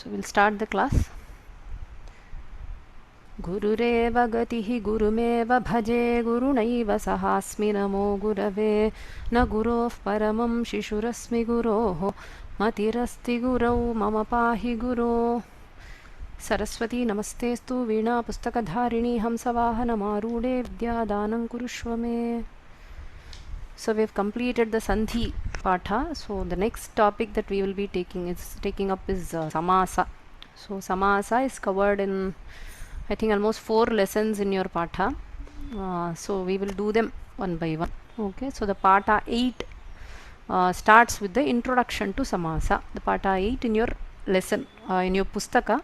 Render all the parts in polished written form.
So we'll start the class. Gurureva gatihi gurumeva bhaje gurunaiva sahasmi namo gurave na guroh paramam shishurasmi guroh matirasti gurau mama pahi guro. Saraswati namastestu veena pustakadharini hamsavahana marude vidyadanam kurushvame. So we have completed the Sandhi Patha. So the next topic that we will be taking up is Samaasa. So Samaasa is covered in, I think, almost 4 lessons in your Patha. So we will do them one by one. Okay. So the Patha 8 starts with the introduction to Samaasa. The Patha 8 in your lesson, in your Pustaka,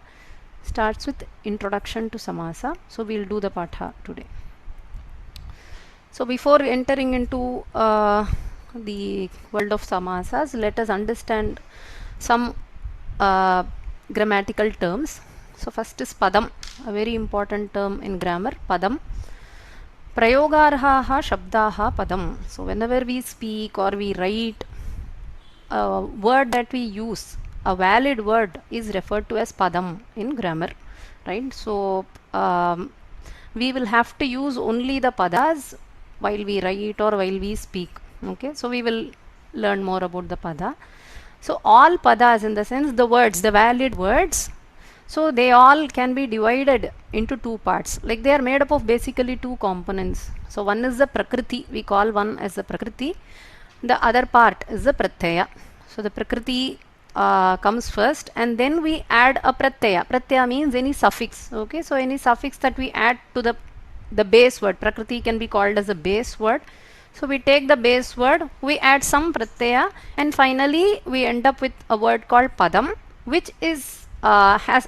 starts with introduction to Samasa. So we will do the Patha today. So before entering into the world of Samasas, let us understand some grammatical terms. So first is Padam, a very important term in grammar. Padam. Prayogarhaha shabdaha padam. So whenever we speak or we write, a word that we use, a valid word, is referred to as Padam in grammar, right? So we will have to use only the Padas while we write or while we speak. Okay, so we will learn more about the Pada. So all Padas, in the sense the words, the valid words, so they all can be divided into 2 parts. Like they are made up of basically 2 components. So one is the Prakriti, we call one as the Prakriti. The other part is the Pratyaya. So the Prakriti comes first, and then we add a Pratyaya. Pratyaya means any suffix. Okay, so any suffix that we add to the base word. Prakriti can be called as a base word. So we take the base word, we add some Pratyaya, and finally we end up with a word called Padam, which is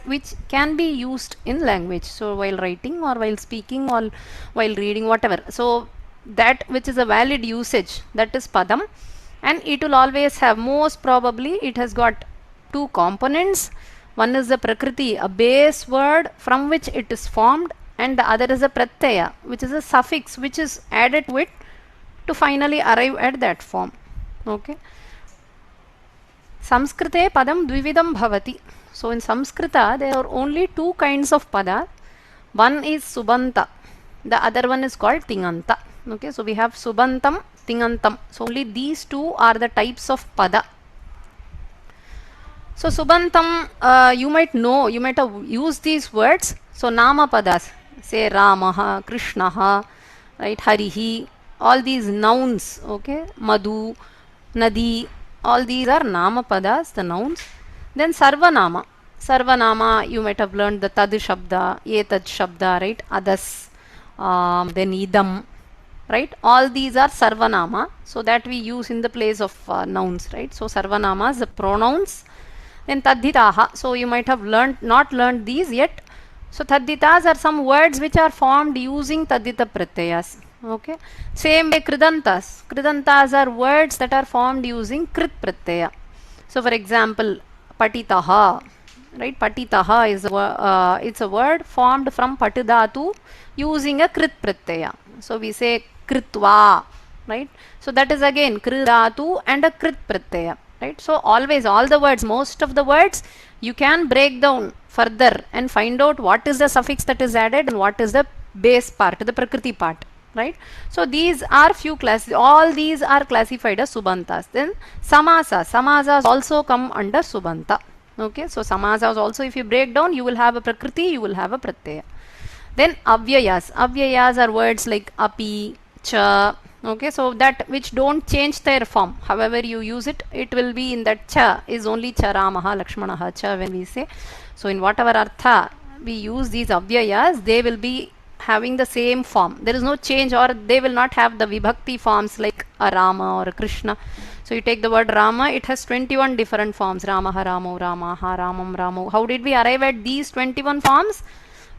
which can be used in language. So while writing or while speaking or while reading, whatever. So that which is a valid usage, that is Padam, and it will always have, most probably it has got 2 components. One is the Prakriti, a base word from which it is formed, and the other is a Pratyaya, which is a suffix which is added to it to finally arrive at that form. Okay. Samskrite padam dvividam bhavati. So in Samskrita there are only 2 kinds of pada. One is subanta, the other one is called tinganta. Okay, so we have subantam, tingantam. So only these 2 are the types of pada. So subantam, you might know, you might have used these words. So nama padas, say Ramaha, Krishnaha, right, Harihi, all these nouns. Okay, Madhu, Nadi, all these are nama padas, the nouns. Then sarvanama. Sarvanama, you might have learned the tad shabda, etad shabda, right, adas, then idam, right. All these are sarvanama, so that we use in the place of nouns, right. So sarvanamas, the pronouns. Then taddhitaha, so you might have not learned these yet. So taddhitas are some words which are formed using taddhita pratyayas. Okay, same way kridantas. Kridantas are words that are formed using krit pratyaya. So for example, patitaha, right, patitaha is it's a word formed from patidhatu using a krit pratyaya. So we say kritva, right. So that is again kridhatu and a krit pratyaya, right. So always, all the words, most of the words, you can break down further and find out what is the suffix that is added and what is the base part, the prakriti part, right. So these are few classes, all these are classified as subantas. Then samasas also come under subanta. Okay, so samasas also, if you break down, you will have a prakriti, you will have a pratyaya. Then avyayas are words like api, cha. Okay, so that which don't change their form, however you use it, it will be in that cha is only cha ramaha lakshmanaha cha when we say. So in whatever artha we use these avyayas, they will be having the same form. There is no change, or they will not have the vibhakti forms like a Rama or a Krishna. So you take the word Rama, it has 21 different forms. Ramaha, Ramo, Ramaha, Ramam, Ramo. How did we arrive at these 21 forms?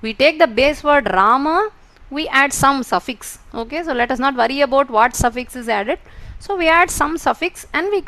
We take the base word Rama, we add some suffix. Okay, so let us not worry about what suffix is added. So we add some suffix and we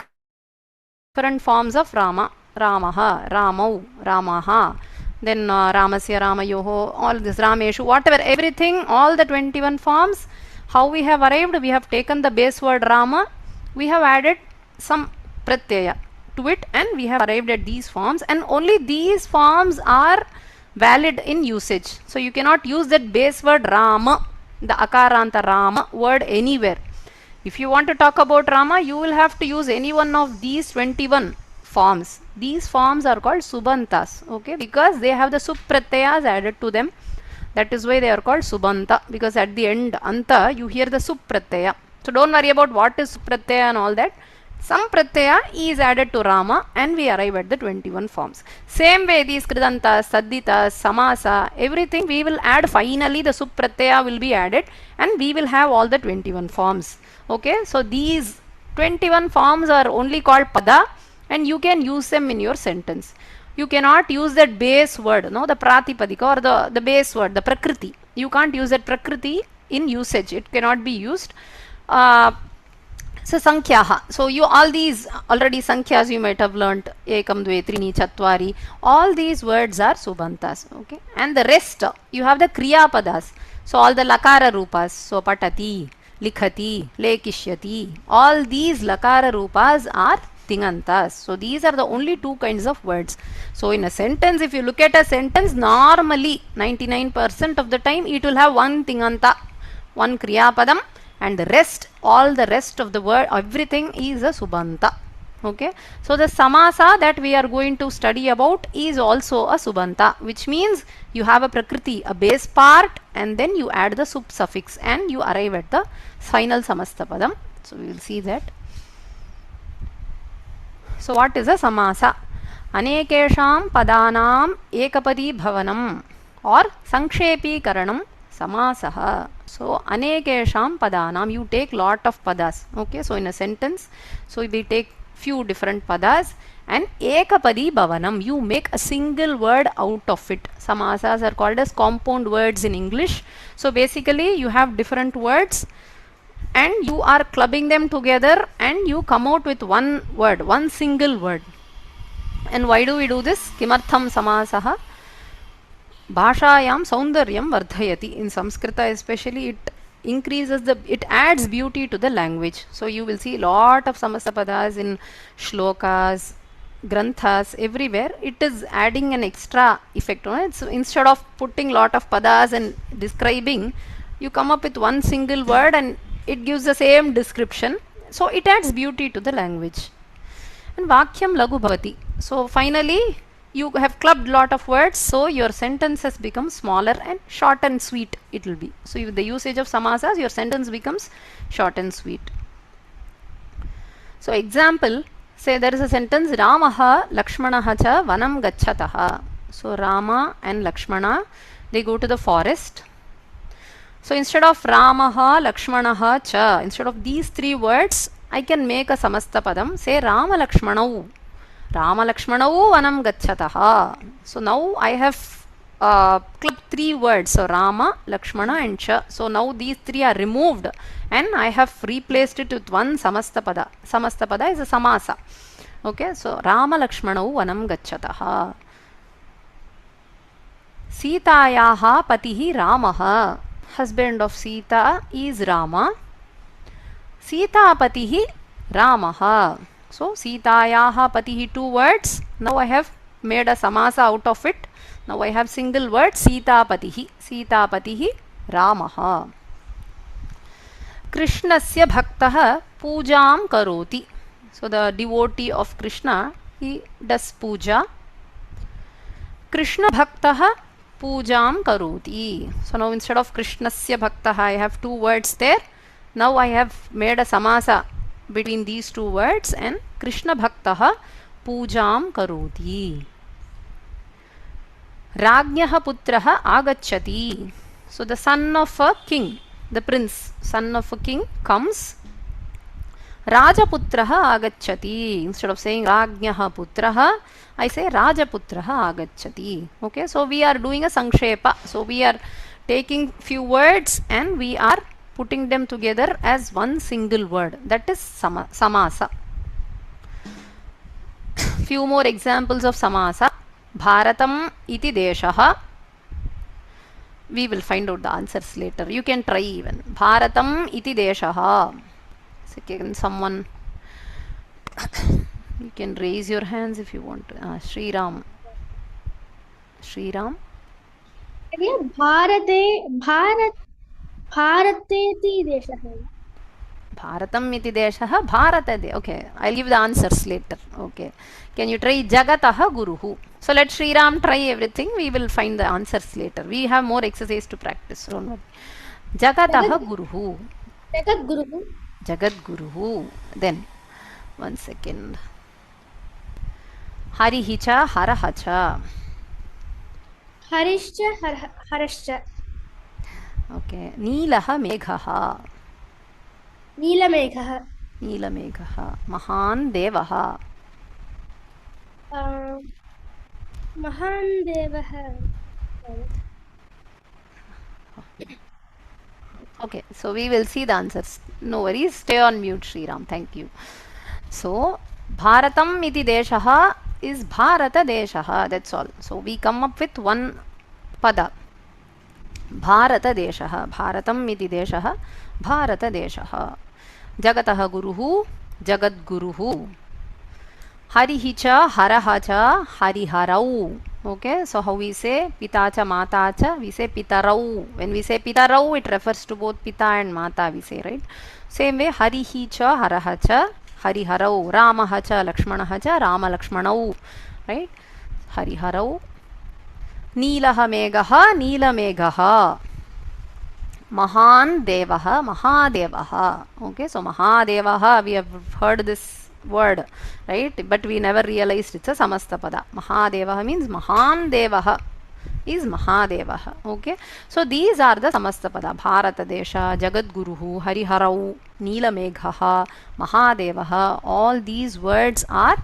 different forms of Rama. Ramaha, Ramau, Ramaha. Then Ramasya, Ramayoho, all this, Rameshu, whatever, everything, all the 21 forms. How we have arrived? We have taken the base word Rama, we have added some pratyaya. to it, and we have arrived at these forms, and only these forms are valid in usage. So you cannot use that base word Rama, the akaranta Rama word anywhere. If you want to talk about Rama, you will have to use any one of these 21 forms. These forms are called Subantas, okay, because they have the Supratyayas added to them. That is why they are called Subanta, because at the end, Anta, you hear the Supratyaya. So don't worry about what is Supratyaya and all that. Some Pratyaya is added to Rama, and we arrive at the 21 forms. Same way, these Kridantas, Sadditas, Samasa, everything we will add finally, the Supratyaya will be added, and we will have all the 21 forms. Okay, so these 21 forms are only called Pada, and you can use them in your sentence. You cannot use that base word, no, the Pratipadika or the base word, the Prakriti. You can't use that Prakriti in usage. It cannot be used. So Sankhyaha. So you all these already Sankhyas you might have learnt. Ekam, Dve, Trini, Chatvari. All these words are Subantas. Okay. And the rest you have the Kriya Padas. So all the Lakara Rupas. So Patati, Likhati, Lekishyati. All these Lakara Rupas are Tingantas. So these are the only two kinds of words. So in a sentence, if you look at a sentence, normally 99% of the time it will have one Tinganta, one Kriya Padam, and the rest, all the rest of the word, everything is a Subanta. Okay. So the Samasa that we are going to study about is also a Subanta, which means you have a Prakriti, a base part, and then you add the sub suffix and you arrive at the final Samasta Padam. So we will see that. So what is a Samasa? Anekesham padanam ekapadi bhavanam or sankshepi karanam Samasaha. So anekesham padanam, you take lot of padas. Okay, so in a sentence, so we take few different padas, and ekapadi bhavanam, you make a single word out of it. Samasas are called as compound words in English. So basically you have different words and you are clubbing them together and you come out with one word, one single word. And why do we do this? Kimartham Samasaha? Bhashayam Saundaryam Vardhayati. In Samskrita especially, it increases it adds beauty to the language. So you will see lot of samasta padas in shlokas, granthas, everywhere. It is adding an extra effect on it. So instead of putting lot of padas and describing, you come up with one single word and it gives the same description. So it adds beauty to the language. And Vakyam Lagu Bhavati. So finally, you have clubbed lot of words, so your sentence has become smaller and short and sweet it will be. So with the usage of samasas, your sentence becomes short and sweet. So example, say there is a sentence, Ramaha Lakshmanaha cha vanam gacchataha. So Rama and Lakshmana, they go to the forest. So instead of Ramaha Lakshmanaha cha, instead of these three words, I can make a samasta padam, say Rama Lakshmanau. Rama Lakshmanau vanam gacchataha. So now I have clipped three words. So Rama, Lakshmana and Cha. So now these three are removed and I have replaced it with one samasta pada. Samasta pada is a samasa. Okay, so Rama Lakshmanau vanam gacchataha. Sitayaha patihi Ramaha. Husband of Sita is Rama. Sita patihi Ramaha. So Sitayaha patihi, two words. Now I have made a samasa out of it. Now I have single word Sita patihi. Sita patihi Ramaha. Krishnasya bhaktaha pujam karoti. So the devotee of Krishna, he does puja. Krishna bhaktaha pujam karoti. So now instead of Krishnasya bhaktaha, I have two words there. Now I have made a samasa between these two words and Krishna bhaktaha pujam karoti. Rajnyaha putraha agacchati. So the son of a king, the prince, son of a king comes. Rajaputraha agacchati. Instead of saying Rajnyaha putraha, I say Rajaputraha agacchati. Okay, so we are doing a sankshepa. So we are taking few words and we are putting them together as one single word. That is samasa. Few more examples of samasa. Bharatam iti deshaha. We will find out the answers later. You can try even. Bharatam iti deshaha. So can someone You can raise your hands if you want. Sriram. Sriram. भारते भारतेति देशः Bharatam iti deshah Bharatade. Okay, I'll give the answers later. Okay. Can you try Jagatah Guruhu? So let Sriram try everything. We will find the answers later. We have more exercise to practice. Don't worry. Jagatah Guruhu. जगद्गुरुः Jagat Guruhu. Then, one second. Harihi cha Haraha cha. हरिश्च हरश्च Okay. Neelaha Meghaha. नीलमेघः Neelameghaha. Mahan Devaha. महान् देवः Okay, so we will see the answers. No worries. Stay on mute, Sriram. Thank you. So, Bharatam iti deshaha is Bharata deshaha. That's all. So, we come up with one pada. Bharata deshaha. Bharatam iti deshaha. Bharata deshaha. Jagataha guruhu. Jagat guruhu. Harihi cha haraha cha hariharau. Okay, so how we say pita cha mata cha, we say pitarau. When we say pitarau, it refers to both pita and mata, we say, right? Same way, harihi cha haraha cha hariharau. Ramaha cha lakshmanaha cha rama lakshmanau. Right? Hariharau. Neelaha megaha neela megaha. Mahan devaha mahadevaha. Okay, so mahadevaha, we have heard this word, right? But we never realized it's a samasta pada. Mahadevaha means Mahan Devaha is Mahadevaha. Okay, so these are the samasta pada. Bharata Desha, Jagadguruhu, Hariharau, Neelameghaha, Mahadevaha. All these words are,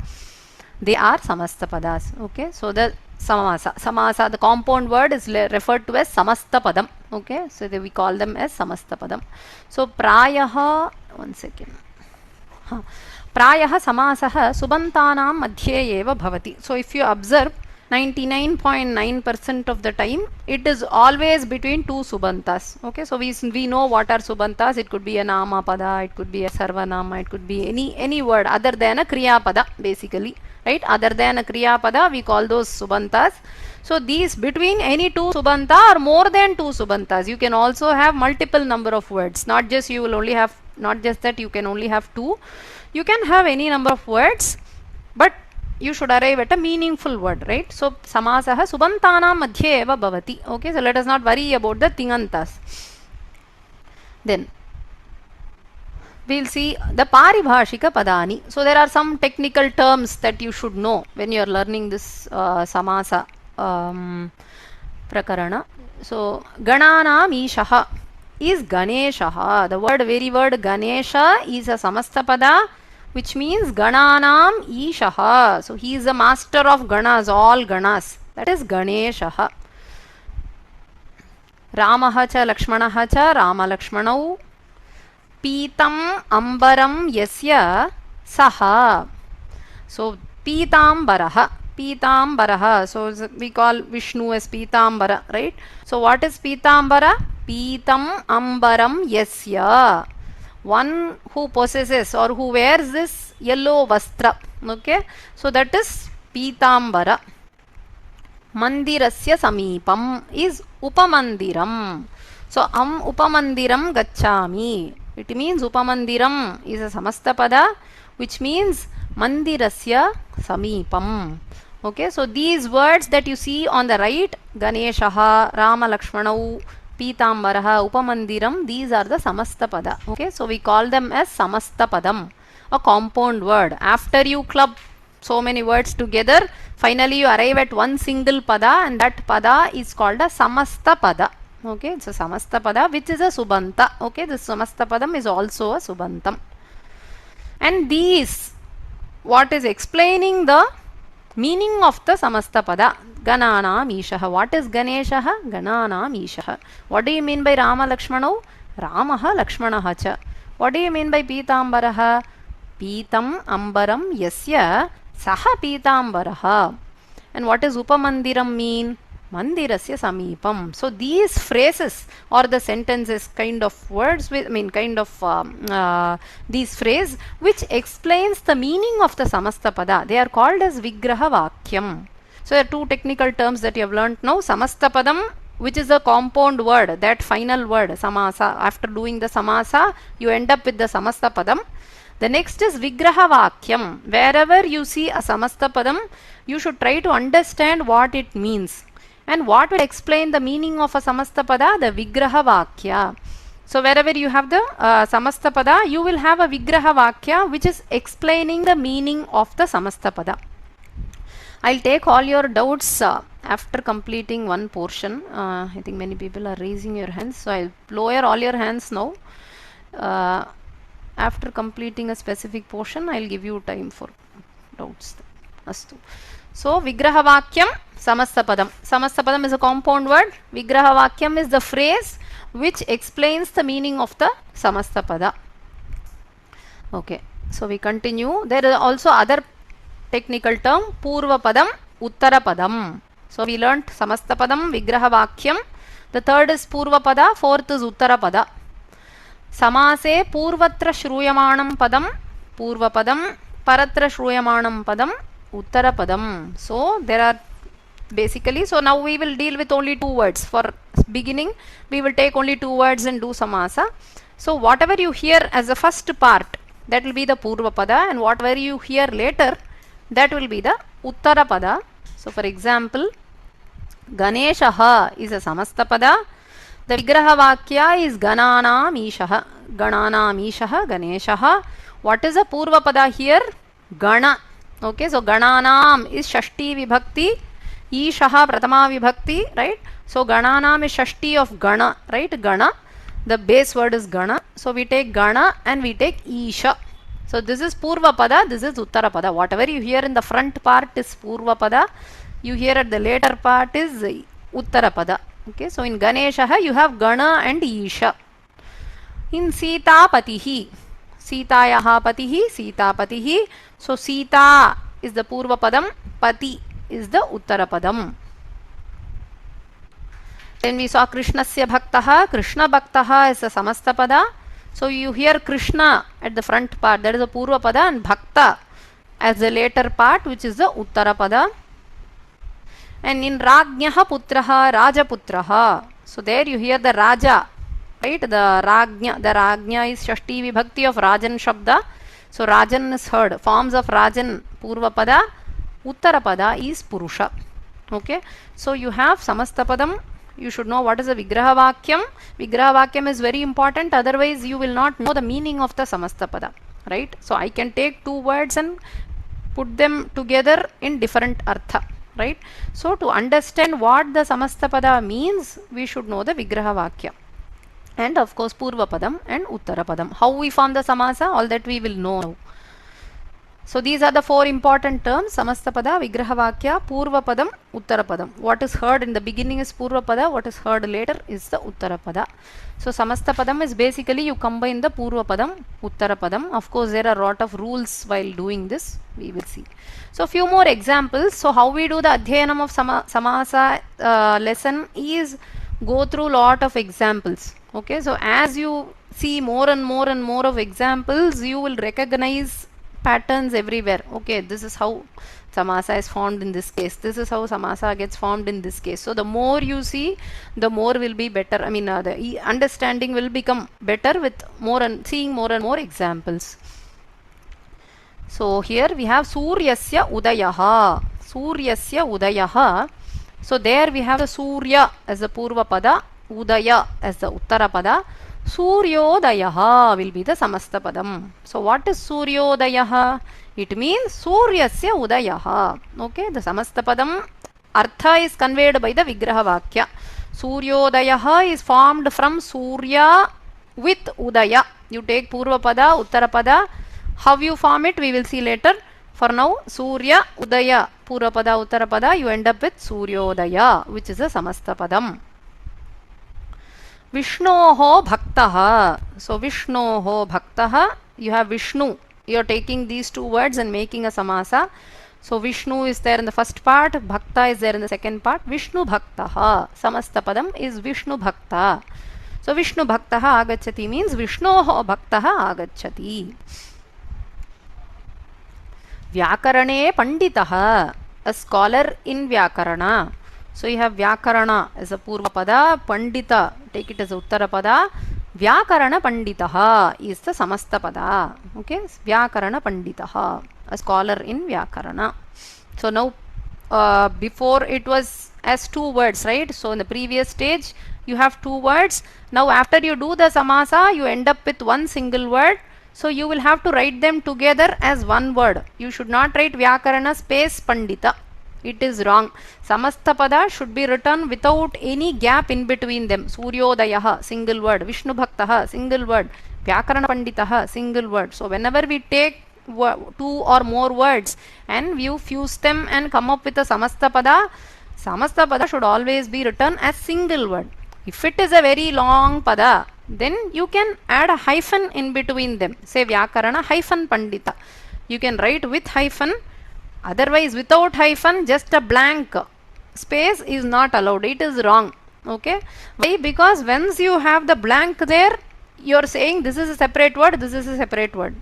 they are samasta padas. Okay, so the samasa, the compound word is referred to as samasta padam. Okay, so we call them as samasta padam. So prayaha, one second. प्रायः समासः सुबन्तानां मध्ये एव भवति. So if you observe, 99.9% of the time it is always between two subantas. Okay, so we know what are subantas. It could be a nama pada, it could be a sarvanama, it could be any word other than a kriya pada, basically, right? Other than a kriya pada, we call those subantas. So these between any two subanta or more than two subantas, you can also have multiple number of words. Not just you will only have, not just that you can only have two. You can have any number of words, but you should arrive at a meaningful word, right? So samasah subantanam madhye eva bhavati. Okay, so let us not worry about the tingantas. Then we'll see the paribhashika padani. So there are some technical terms that you should know when you are learning this samasa prakarana. So gananam ishaha is Ganeshaha. The very word Ganesha is a samasta pada, which means Gananam Ishaha. So he is the master of Ganas, all Ganas. That is Ganeshaha. Ramaha cha Lakshmanaha cha Rama Lakshmanau. Pitam Ambaram Yasya Saha. So Pitambaraha. Pitambaraha. So we call Vishnu as Pitambara, right? So what is Pitambara? Pitam Ambaram Yasya. One who possesses or who wears this yellow vastra. Okay, so that is Pitambara. Mandirasya Samipam is Upamandiram. So Upamandiram Gachami. It means Upamandiram is a samasta pada, which means Mandirasya Samipam. Okay, so these words that you see on the right, Ganeshaha, Rama Lakshmanau, Pitambaraha, Upamandiram, these are the samasta pada. Okay, so we call them as samasta padam, a compound word. After you club so many words together, finally you arrive at one single pada, and that pada is called a samasta pada. Okay, it's a samasta pada which is a subanta. Okay, this samasta padam is also a subantam. And these, what is explaining the meaning of the samasta pada? Gananam Ishaha. What is Ganeshaha? Gananam Ishaha. What do you mean by Rama Lakshmanau? Ramaha Lakshmanaha cha. What do you mean by Pitambaraha? Pitam Ambaram Yasya Saha Pitambaraha. And what is Upamandiram mean? Mandirasya samipam. So these phrases or the sentences, kind of words with, I mean, kind of these phrase which explains the meaning of the samasta pada, they are called as vigraha vakyam. So there are two technical terms that you have learnt now. Samasta padam, which is a compound word, that final word, samasa. After doing the samasa, you end up with the samasta padam. The next is vigraha vakyam. Wherever you see a samasta padam, you should try to understand what it means. And what will explain the meaning of a samasta pada? The vigraha vakya. So wherever you have the samasta pada, you will have a vigraha vakya which is explaining the meaning of the samasta pada. I'll take all your doubts after completing one portion. I think many people are raising your hands, so I'll lower all your hands now. After completing a specific portion, I'll give you time for doubts. Astu. So vigraha vakyam, samasta padam. Samasta padam is a compound word. Vigraha vakyam is the phrase which explains the meaning of the samasta pada. Okay, so we continue. There is also other technical term, purva padam, uttara padam. So we learnt samasta padam, vigraha vakyam. The third is purva pada, fourth is uttara pada. Samase purvatra shruyamanam padam, purva padam, paratra shruyamanam padam, uttara padam. So there are basically, so now we will deal with only two words. For beginning, we will take only two words and do samasa. So whatever you hear as the first part, that will be the purva pada, and whatever you hear later, that will be the uttara pada. So for example, Ganeshaha is a samasta pada. The vigraha vakya is Gananam Ishaha. Gananam Ishaha, Ganeshaha. What is the purva pada here? Gana. Okay, so Gananam is Shashti Vibhakti. Ishaha Pratama Vibhakti, right? So Gananam is Shashti of Gana, right? Gana. The base word is Gana. So we take Gana and we take Isha. So this is purva pada, this is uttara pada. Whatever you hear in the front part is purva pada. You hear at the later part is uttara pada. Okay, so in Ganeshaha you have Gana and Isha. In Sita Patihi, Sitayaha Patihi, Sita Patihi. So Sita is the purva padam, Pati is the uttara padam. Then we saw Krishnasya Bhaktaha, Krishna Bhaktaha is the samasta pada. So you hear Krishna at the front part, that is the purva pada, and Bhakta as the later part, which is the uttara pada. And in Rajnyaha Putraha, Rajaputraha. So there you hear the Raja, right? The Rajnya is Shashti Vibhakti of Rajan Shabda. So Rajan is heard. Forms of Rajan, purva pada, uttara pada is Purusha. Okay. So you have samasta padam. You should know what is a vigraha vakyam. Vigraha vakyam is very important, otherwise you will not know the meaning of the samasta pada, right? So I can take two words and put them together in different artha, right? So to understand what the samasta pada means, we should know the vigraha vakya. And of course purva padam and uttara padam. How we form the samasa, all that we will know now. So these are the four important terms: samasta pada, vigraha vakya, purva padam, uttara padam. What is heard in the beginning is purva pada, what is heard later is the uttara pada. So samasta padam is basically you combine the purva padam, uttara padam. Of course there are a lot of rules while doing this, we will see. So few more examples. So how we do the adhyanam of samasa lesson is go through lot of examples. Okay, so as you see more and more and more of examples, you will recognize patterns everywhere. Okay, this is how samasa is formed in this case. This is how samasa gets formed in this case. So the more you see, the more will be better. I mean, the understanding will become better with more and seeing more and more examples. So here we have Suryasya Udayaha. Suryasya Udayaha. So there we have the Surya as the purva pada, Udaya as the uttara pada. Suryodayaha will be the samasta padam. So what is Suryodayaha? It means Suryasya Udayaha. Okay, the samasta padam artha is conveyed by the vigraha vakya. Suryodayaha is formed from Surya with Udaya. You take purva pada, uttara pada. How you form it, we will see later. For now, Surya, Udaya, purva pada, uttara pada, you end up with Suryodaya, which is a samasta padam. Vishnoho Bhaktaha. So Vishnoho Bhaktaha, you have Vishnu. You are taking these two words and making a samasa. So Vishnu is there in the first part, Bhakta is there in the second part. Vishnu Bhaktaha. Samasta padam is Vishnu Bhakta. So Vishnu Bhaktaha agacchati means Vishnoho Bhaktaha agacchati. Vyakarane Panditaha, a scholar in Vyakarana. So you have Vyakarana as a Purva Pada, Pandita, take it as a Uttara Pada. Vyakarana Panditaha is the Samasta Pada. Okay, Vyakarana Panditaha, a scholar in Vyakarana. So now, before it was as two words, right? So in the previous stage, you have two words. Now after you do the Samasa, you end up with one single word. So you will have to write them together as one word. You should not write Vyakarana space Pandita. It is wrong. Samasta pada should be written without any gap in between them. Suryodayaha, single word. Vishnu Bhaktaha, single word. Vyakarana Panditaha, single word. So whenever we take two or more words and you fuse them and come up with a Samasta pada should always be written as single word. If it is a very long pada, then you can add a hyphen in between them. Say Vyakarana hyphen Pandita. You can write with hyphen. Otherwise, without hyphen, just a blank space is not allowed. It is wrong. Okay. Why? Because once you have the blank there, you are saying this is a separate word, this is a separate word.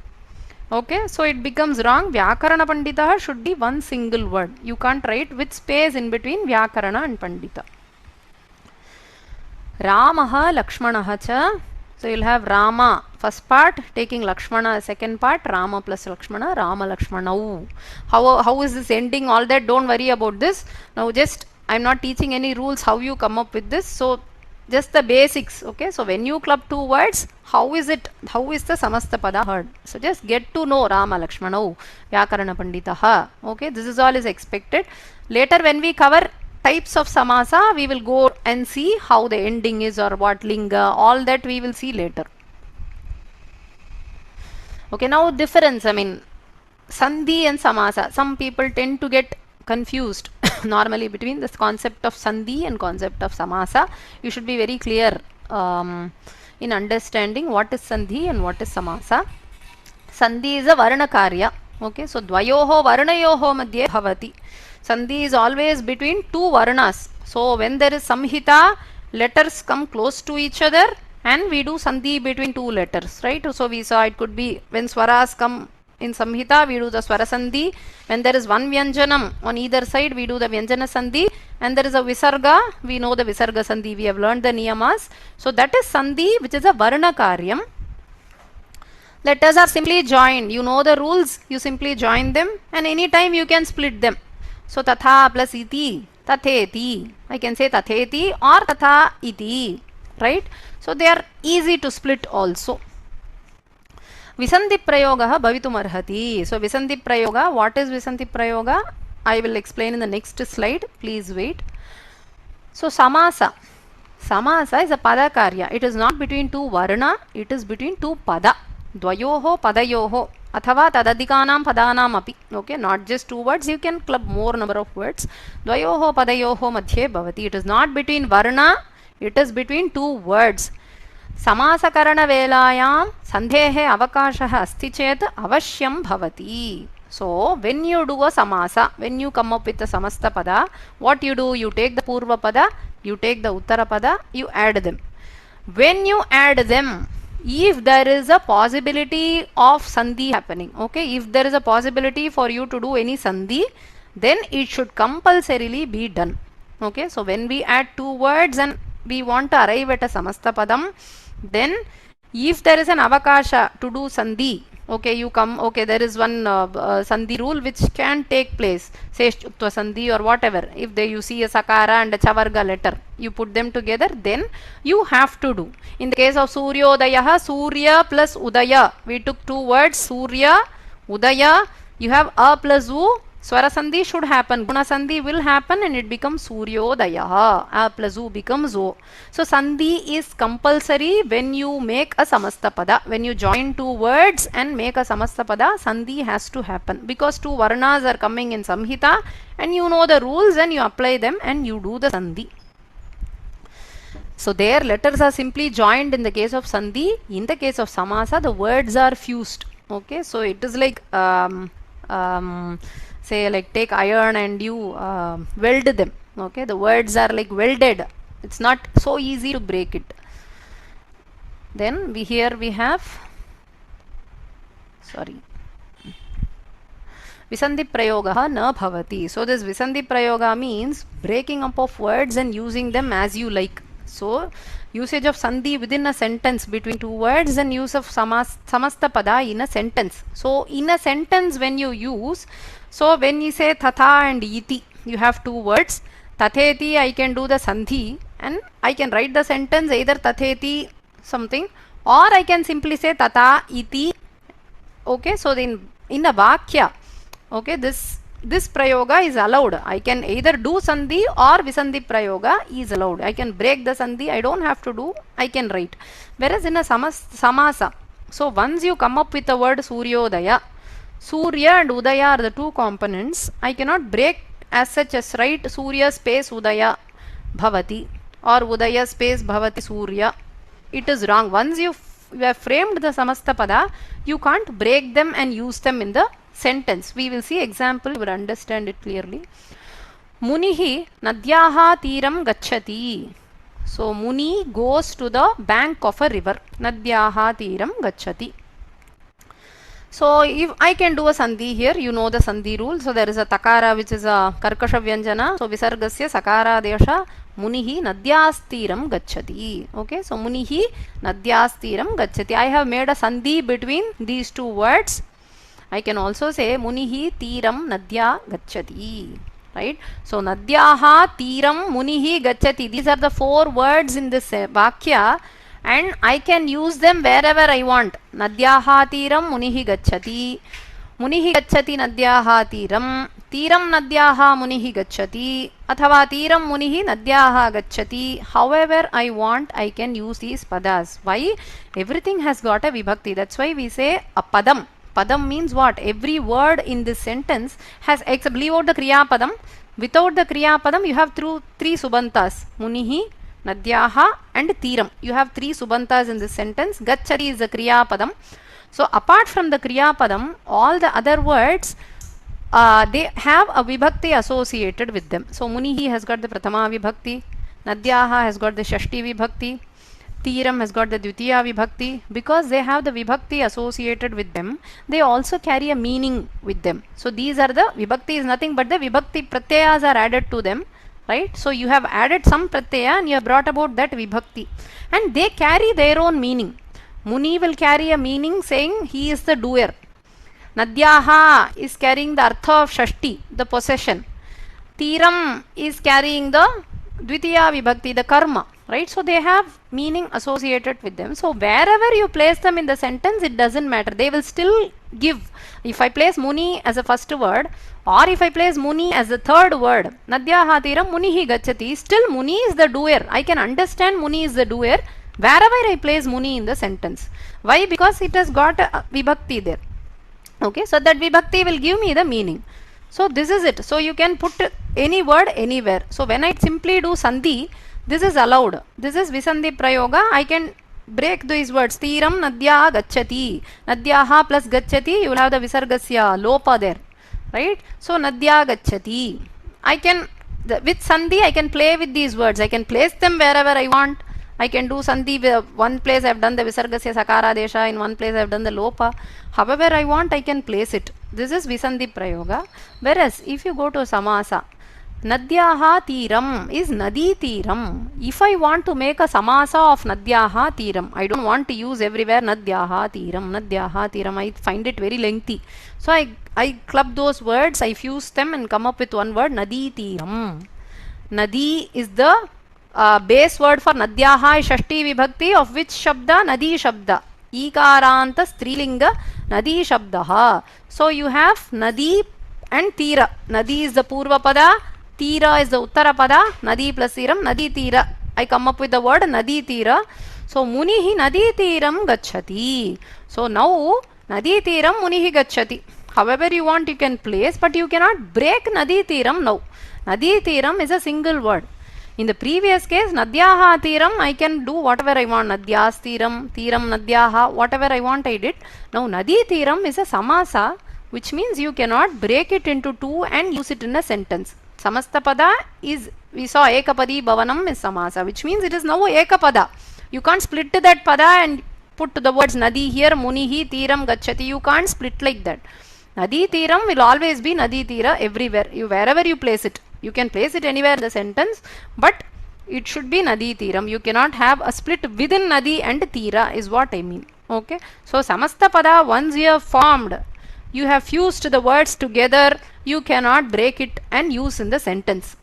Okay. So it becomes wrong. Vyakarana Pandita should be one single word. You can't write with space in between Vyakarana and Pandita. Ramaha Lakshmanaha cha. So you'll have Rama first part, taking Lakshmana second part, Rama plus Lakshmana, Rama Lakshmana. How is this ending? All that, don't worry about this. Now just, I'm not teaching any rules how you come up with this. So just the basics. Okay, so when you club two words, how is the Samasta pada heard? So just get to know Rama Lakshmana, Vyakarana Panditaha. Okay, this is all is expected. Later when we cover types of samasa, we will go and see how the ending is or what linga, all that we will see later. Okay, now difference, I mean, Sandhi and Samasa. Some people tend to get confused normally between this concept of Sandhi and concept of Samasa. You should be very clear in understanding what is Sandhi and what is Samasa. Sandhi is a Varna Karya. Okay, so Dvayoho Varnayoho Madhye Bhavati. Sandhi is always between two Varnas. So when there is Samhita, letters come close to each other and we do Sandhi between two letters, right? So we saw it could be when Swaras come in Samhita, we do the Swara Sandhi. When there is one Vyanjanam on either side, we do the Vyanjana Sandhi. And there is a Visarga, we know the Visarga Sandhi. We have learned the Niyamas. So that is Sandhi, which is a Varna Karyam. Letters are simply joined. You know the rules, you simply join them and anytime you can split them. So tatha plus iti, tatheti. I can say tatheti or tatha iti, right? So they are easy to split also. Visandhi prayoga bhavitum arhati. So Visandhi prayoga, what is Visandhi prayoga? I will explain in the next slide. Please wait. So Samasa. Samasa is a pada karya. It is not between two varna, it is between two pada. Dvayoho padayoho. Athava tadadikanam padanam api. Okay, not just two words, you can club more number of words. Dvayoho padayoho madhye bhavati. It is not between varna, it is between two words. Samasakarana velayam sandhehe avakashaha asti chet avashyam bhavati. So when you do a samasa, when you come up with a samasta pada, what you do? You take the purva pada, you take the uttara pada, you add them. When you add them, if there is a possibility of sandhi happening, okay, if there is a possibility for you to do any sandhi, then it should compulsorily be done. Okay, so when we add two words and we want to arrive at a samasta padam, then if there is an avakasha to do sandhi, okay, you come, okay, there is one sandhi rule which can take place, say Shtutva sandhi or whatever. If you see a sakara and a chavarga letter, you put them together, then you have to do. In the case of Suryodayaha, Surya plus Udaya, we took two words, Surya, Udaya, you have a plus u, Swara sandhi should happen, Guna sandhi will happen and it becomes Suryodayaha, a plus u becomes o. So sandhi is compulsory when you make a samasta pada. When you join two words and make a samasta pada, sandhi has to happen because two varnas are coming in samhita and you know the rules and you apply them and you do the sandhi. So their letters are simply joined in the case of sandhi. In the case of samasa, the words are fused. Okay, so it is like say like take iron and you weld them. Okay, the words are like welded. It's not so easy to break it. Then here we have, sorry, Visandhi prayoga na bhavati. So this Visandhi prayoga means breaking up of words and using them as you like. So usage of Sandhi within a sentence between two words and use of samasta pada in a sentence. So in a sentence when you use, so when you say Tatha and Iti, you have two words. Tatheti, I can do the Sandhi and I can write the sentence either Tatheti something, or I can simply say Tata Iti. Okay, so in a Vakya, okay, this prayoga is allowed. I can either do Sandhi or Visandhi prayoga is allowed. I can break the Sandhi, I don't have to do, I can write. Whereas in a Samasa, so once you come up with the word Suryodaya, Surya and Udaya are the two components. I cannot break as such as write Surya space Udaya Bhavati or Udaya space Bhavati Surya. It is wrong. Once you have framed the Samasta Pada, you can't break them and use them in the sentence. We will see example, you will understand it clearly. Munihi Nadyaha Tiram Gachati. So Muni goes to the bank of a river. Nadyaha Tiram Gachati. So if I can do a Sandhi here, you know the Sandhi rule. So there is a Takara which is a Karkasha Vyanjana. So Visargasya Sakara Desha Munihi Nadyastiram Gachati. Okay, so Munihi Nadyastiram Gachati. I have made a Sandhi between these two words. I can also say Munihi Tiram Nadya Gachati. Right? So Nadyaha Tiram Munihi Gachati. These are the four words in this Vakya. And I can use them wherever I want. Nadyaha Tiram Munihi Gachati. Munihi Gachati Nadyaha Tiram. Tiram Nadyaha Munihi Gachati. Athava Tiram Munihi Nadyaha Gachati. However I want, I can use these padas. Why? Everything has got a vibhakti. That's why we say a padam. Padam means what? Every word in this sentence has, except leave out the Kriya Padam. Without the Kriya Padam, you have three Subantas. Munihi, Nadyaha and Tiram. You have three Subantas in this sentence. Gachati is the Kriya Padam. So apart from the Kriya Padam, all the other words, they have a Vibhakti associated with them. So Munihi has got the Prathama Vibhakti. Nadyaha has got the Shashti Vibhakti. Tiram has got the Dvitiya Vibhakti. Because they have the Vibhakti associated with them, they also carry a meaning with them. So these are the Vibhakti is nothing but the Vibhakti Pratyayas are added to them. Right? So you have added some pratyaya and you have brought about that vibhakti. And they carry their own meaning. Muni will carry a meaning saying he is the doer. Nadyaha is carrying the artha of Shashti, the possession. Tiram is carrying the Dvitiya Vibhakti, the karma. Right? So they have meaning associated with them. So wherever you place them in the sentence, it doesn't matter. They will still give. If I place Muni as a first word, or if I place Muni as the third word, Nadyaha Tiram Munihi Gachati, still Muni is the doer. I can understand Muni is the doer wherever I place Muni in the sentence. Why? Because it has got a Vibhakti there. Okay, so that Vibhakti will give me the meaning. So this is it. So you can put any word anywhere. So when I simply do Sandhi, this is allowed. This is Visandhi Prayoga. I can break these words. Tiram Nadya Gachati. Nadyaha plus Gachati, you will have the Visargasya Lopa there. Right? So Nadya Gachati. I can, with Sandhi, I can play with these words. I can place them wherever I want. I can do Sandhi. One place I have done the Visargasya Sakara Desha. In one place I have done the Lopa. However I want, I can place it. This is Visandhi Prayoga. Whereas if you go to Samaasa, Nadyaha Tiram is Nadi Tiram. If I want to make a Samaasa of Nadyaha Tiram, I don't want to use everywhere Nadyaha Tiram, Nadyaha Tiram. I find it very lengthy. So I club those words, I fuse them and come up with one word, Nadi Tiram. Nadi is the base word for Nadyaha, Shashti Vibhakti, of which Shabda? Nadi Shabda. Ikaranta Strilinga Nadi Shabdaha. So you have Nadi and Tira. Nadi is the Purva Pada. Tira is the Uttara Pada. Nadi plus Tiram. Nadi Tira. I come up with the word Nadi Tira. So Munihi Nadi Tiram Gachati. So now Nadi Tiram Munihi Gachati. However you want, you can place, but you cannot break Nadi Tiram now. Nadi Tiram is a single word. In the previous case, Nadyaha Tiram, I can do whatever I want. Nadyas Tiram, Tiram Nadyaha, whatever I want I did. Now Nadi Tiram is a Samasa. which means you cannot break it into two and use it in a sentence. Samastapada is, we saw ekapadi bhavanam is samasa, which means it is now ekapada. You can't split that pada and put the words nadi here, munihi, tiram, gachati. You can't split like that. Nadi tiram will always be nadi tira everywhere. Wherever you place it. You can place it anywhere in the sentence, but it should be nadi tiram. You cannot have a split within nadi and tira is what I mean. Okay. So samasta pada, once you have formed, you have fused the words together, you cannot break it and use in the sentence.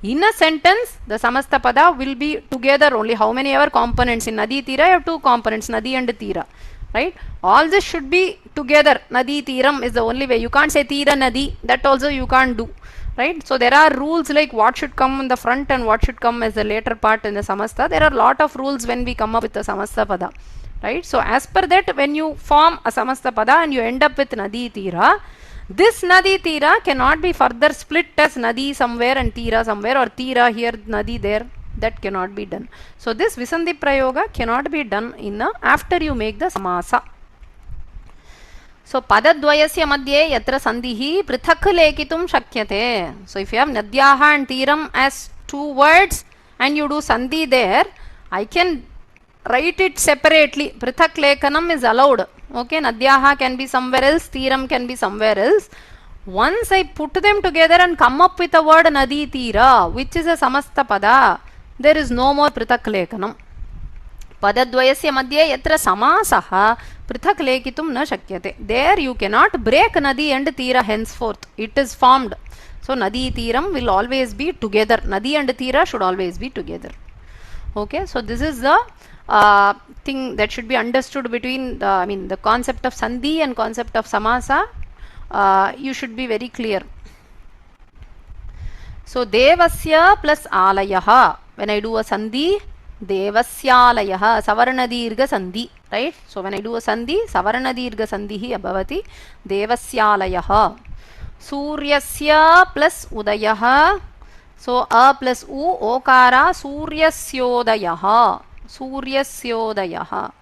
In a sentence, the samasta pada will be together only. How many ever components in nadi tira? You have two components, nadi and tira. Right? All this should be together. Nadi tiram is the only way. You can't say tira nadi. That also you can't do. Right? So there are rules like what should come in the front and what should come as the later part in the samasta. There are a lot of rules when we come up with the samasta pada. Right? So as per that, when you form a samasta pada and you end up with nadi tira, this nadi tira cannot be further split as nadi somewhere and tira somewhere, or tira here, nadi there. That cannot be done. So this Visandhi Prayoga cannot be done in after you make the samasa. So padadvayasya madhye yatra sandhihi prithak lekitum shakyate. So if you have nadyaha and tiram as two words and you do sandhi there, I can write it separately. Prithak lekanam is allowed. Okay, nadyaha can be somewhere else, tiram can be somewhere else. Once I put them together and come up with a word nadi tira, which is a samasta pada, there is no more prithak lekanam. Padadvayasya madhye yatra samasaha prithak lekitum na shakyate. There you cannot break nadi and tira henceforth. It is formed. So nadi tiram will always be together. Nadi and tira should always be together. Okay, so this is the thing that should be understood between the, the concept of sandhi and concept of samasa. You should be very clear. So devasya plus alayaha. When I do a sandhi, devasyalayah, savarna dirgha sandhi, right? So when I do a sandhi, savarna dirgha sandhihi abhavati, devasyalayah. Suryasya plus udayah. So a plus u, okara, suryasyodayah. Suryasyodayah.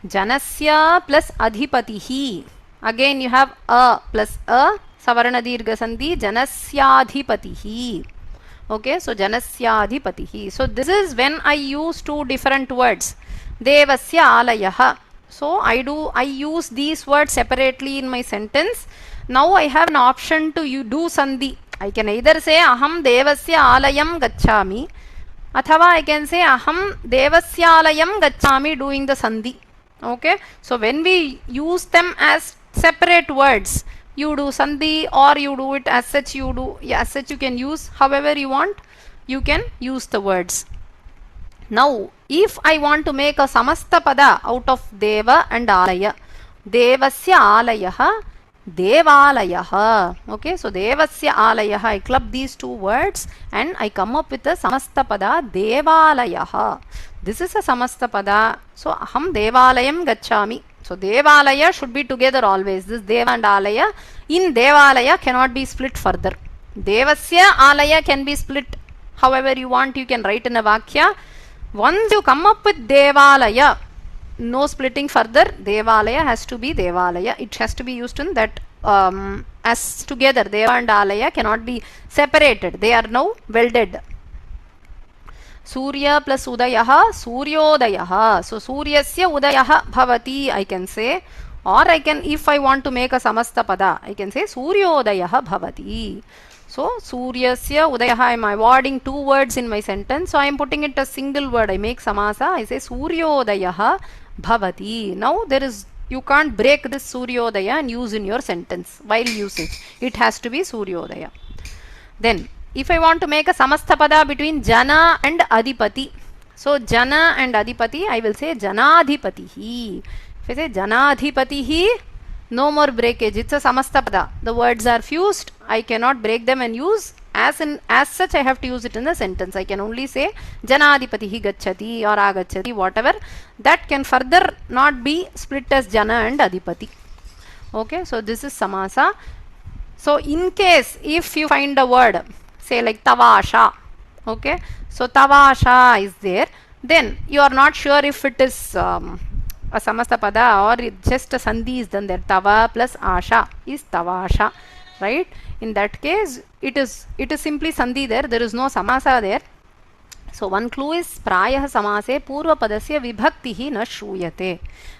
Janasya plus adhipatihi. Again you have a plus a, savarna dirgha sandhi, janasyadhipatihi. Okay, so janasyadhipatihi. So this is when I use two different words. Devasya alayah. So I use these words separately in my sentence. Now I have an option to do sandhi. I can either say aham devasya alayam gacchami, athava I can say aham devasya alayam gacchami, doing the sandhi. Okay, so when we use them as separate words, you do sandhi or you do it as such, as such you can use however you want, you can use the words. Now if I want to make a samasta pada out of deva and alaya, devasya alayah, devalayah. Okay, so devasya alayah, I club these two words and I come up with a samasta pada devalayah. This is a samasta pada. So aham devalayam gacchami. So devalaya should be together always. This deva and alaya. In devalaya cannot be split further. Devasya alaya can be split however you want. You can write in a vakya. Once you come up with devalaya, no splitting further. Devalaya has to be devalaya. It has to be used in that as together. Deva and alaya cannot be separated. They are now welded. Surya plus udayah, suryodayah. So suryasya udayah bhavati, I can say, or I can, if I want to make a samasta pada, I can say suryodayah bhavati. So suryasya udayah, I am avoiding two words in my sentence, so I am putting it a single word. I make samasa, I say suryodayah bhavati. Now there is, you can't break this suryodaya and use in your sentence while usage. It has to be suryodaya. Then if I want to make a samasta pada between jana and adipati, so jana and adipati, I will say janadhipatihi. If I say janadhipatihi, no more breakage. It's a samasta pada. The words are fused. I cannot break them and use as such. I have to use it in the sentence. I can only say janadhipatihi gacchati or agacchati, whatever. That can further not be split as jana and adipati. Okay, so this is samasa. So in case if you find a word, say like tavasha, okay, so tavasha is there, then you are not sure if it is a samasta pada or just a sandhi is done there. Tava plus asha is tavasha, right? In that case it is simply sandhi there. There is no samasa there. So one clue is prayah samase purva padasya vibhaktihi na shruyate,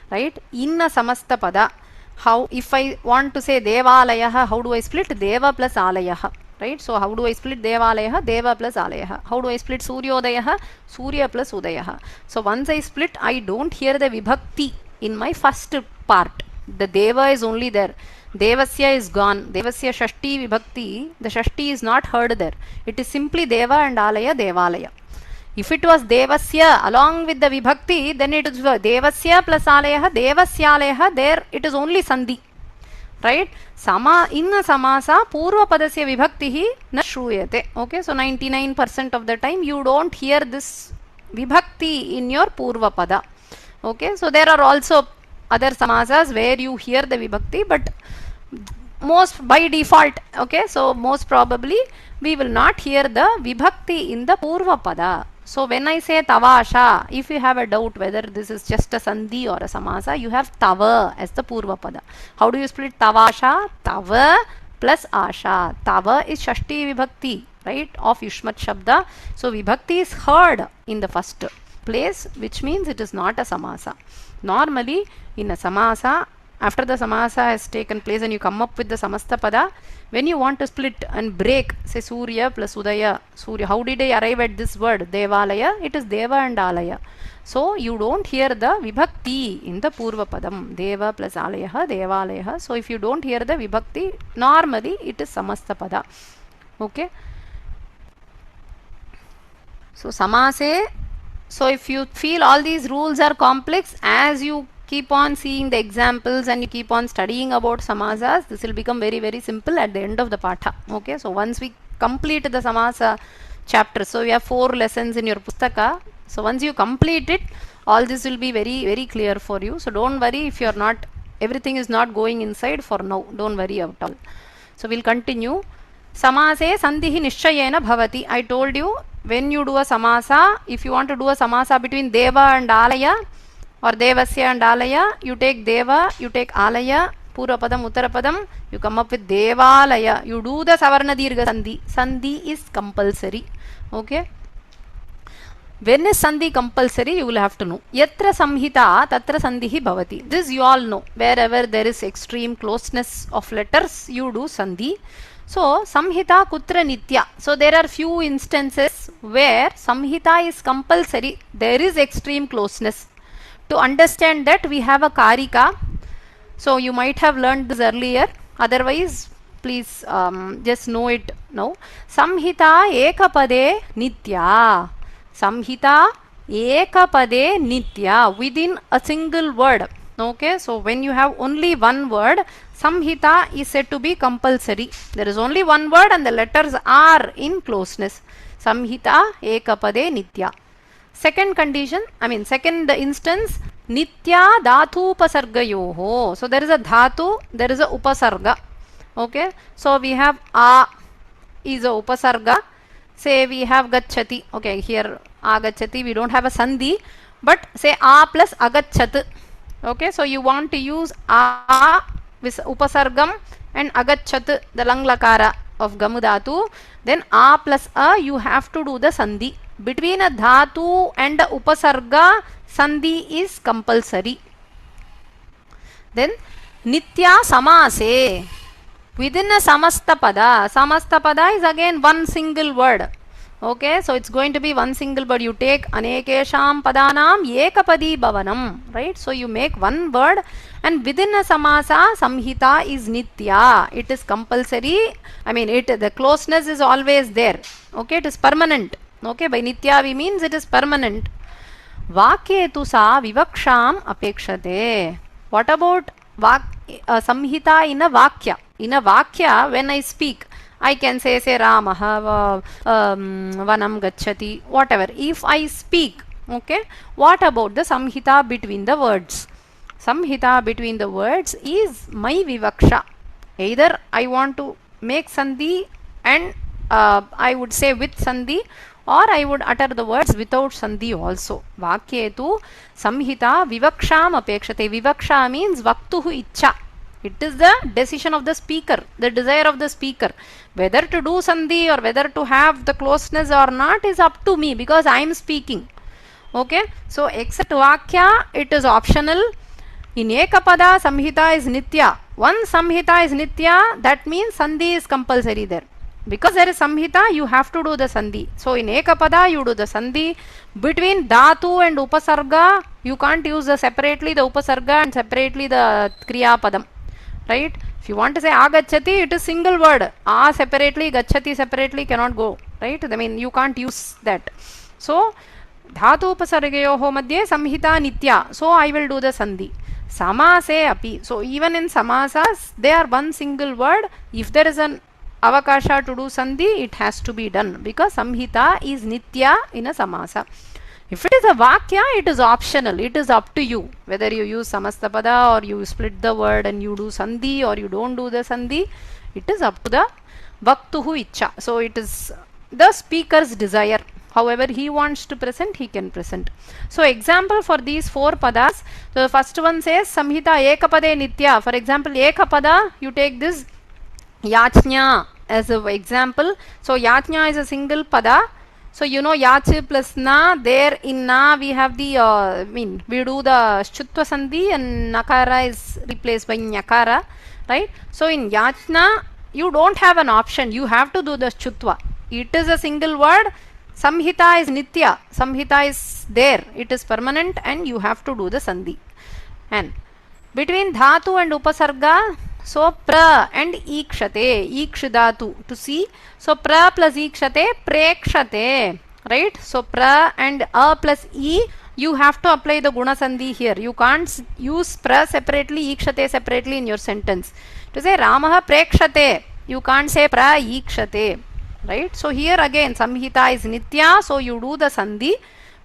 right? In a samasta pada, how if I want to say devalayah, how do I split? Deva plus alayah, right? So how do I split devalayah? Deva plus alayah. How do I split suryodayah? Surya plus udayah. So once I split, I don't hear the vibhakti in my first part. The deva is only there. Devasya is gone. Devasya shashti vibhakti, the shashti is not heard there. It is simply deva and alaya, devalaya. If it was devasya along with the vibhakti, then it is devasya plus alayah, devasyalayah, there it is only sandhi, right? Sama in a samasa purva padasya vibhaktihi na shruyate. Okay, so 99% of the time you don't hear this vibhakti in your purva pada. Okay, so there are also other samasas where you hear the vibhakti, but most by default, okay, so most probably we will not hear the vibhakti in the purva pada. So when I say tavasha, if you have a doubt whether this is just a sandhi or a samasa, you have tava as the purva pada. How do you split tavasha? Tava plus asha. Tava is shashti vibhakti, right, of yushmat shabda. So vibhakti is heard in the first place, which means it is not a samasa. Normally in a samasa, after the samasa has taken place and you come up with the samasta pada, when you want to split and break, say surya plus udaya, surya, how did I arrive at this word devalaya? It is deva and alaya. So you don't hear the vibhakti in the purva padam, deva plus alayah, devalayah. So if you don't hear the vibhakti, normally it is samasta pada. Okay, so samase. So if you feel all these rules are complex, as you keep on seeing the examples and you keep on studying about samasas, this will become very, very simple at the end of the patha. Okay, so once we complete the samasa chapter, so you have 4 lessons in your pustaka. So once you complete it, all this will be very, very clear for you. So don't worry if you are not, everything is not going inside for now. Don't worry at all. So we'll continue. Samase sandhihi nishchayena bhavati. I told you, when you do a samasa, if you want to do a samasa between deva and alaya, or devasya and alaya, you take deva, you take alaya, purvapadam, uttarapadam, you come up with devalaya. You do the savarna dirgha sandhi. Sandhi is compulsory. Okay. When is sandhi compulsory, you will have to know. Yatra samhita, tatra sandhihi bhavati. This you all know. Wherever there is extreme closeness of letters, you do sandhi. So, samhita kutra nitya. So, there are few instances where samhita is compulsory. There is extreme closeness. To understand that, we have a karika. So you might have learned this earlier. Otherwise, please just know it now. Samhita ekapade nitya. Samhita ekapade nitya. Within a single word. Okay, so when you have only one word, samhita is said to be compulsory. There is only one word and the letters are in closeness. Samhita ekapade nitya. Second condition, second instance, nitya dhatu upasargayoho. So there is a dhatu, there is a upasarga. Okay, so we have a is a upasarga. Say we have gachati. Okay, here agachati, we don't have a sandhi, but say a plus agachat. Okay, so you want to use a with upasargam and agachat, the lang lakara of gamudatu. Then a plus a, you have to do the sandhi. Between a dhatu and a upasarga, sandhi is compulsory. Then nitya samase. Within a samasta pada is again one single word. Okay, so it's going to be one single word. You take anekesham padanam ekapadi bhavanam, right? So you make one word, and within a samasa, samhita is nitya. It is compulsory. The closeness is always there. Okay, it is permanent. Okay, by nitya we means it is permanent. Vakye tu sa vivaksham apekshate. What about samhita in a vakya? In a vakya, when I speak, I can say Ramaha, Vanam Gachati, whatever. If I speak, okay, what about the samhita between the words? Samhita between the words is my vivaksha. Either I want to make sandhi and I would say with sandhi, or I would utter the words without sandhi also. Vakye tu samhita vivaksham apekshate. Vivaksha means vaktuhu icha. It is the decision of the speaker, the desire of the speaker. Whether to do sandhi or whether to have the closeness or not is up to me because I am speaking. Okay, so except vakya, it is optional. In ekapada, samhita is nitya. Once samhita is nitya, that means sandhi is compulsory there. Because there is samhita, you have to do the sandhi. So in ekapada, you do the sandhi. Between dhatu and upasarga, you can't use separately the upasarga and separately the kriya padam. Right? If you want to say agachati, it is single word. A separately, gachati separately cannot go. Right? I mean, you can't use that. So, dhatu upasargayoho madhye samhita nitya. So, I will do the sandhi. Samase api. So, even in samasas, they are one single word. If there is an avakasha to do sandhi, it has to be done. Because samhita is nitya in a samasa. If it is a vakya, it is optional. It is up to you. Whether you use samastapada or you split the word and you do sandhi or you don't do the sandhi, it is up to the vaktuhu icha. So it is the speaker's desire. However he wants to present, he can present. So example for these four padas. So the first one says samhita ekapade nitya. For example, ekapada, you take this yachnya as an example. So yachnya is a single pada. So you know yachi plus na, there in na we have the, we do the shutva sandhi and nakara is replaced by nyakara, right? So in yachna, you don't have an option, you have to do the shutva. It is a single word, samhita is nitya, samhita is there, it is permanent and you have to do the sandhi. And between dhatu and upasarga, so pra and ikshate, ikshidatu to see. So pra plus ikshate, prekshate, right? So pra and a plus e, you have to apply the guna sandhi here. You can't use pra separately, ikshate separately in your sentence. To say Ramaha prekshate, you can't say pra ikshate, right? So here again samhita is nitya, so you do the sandhi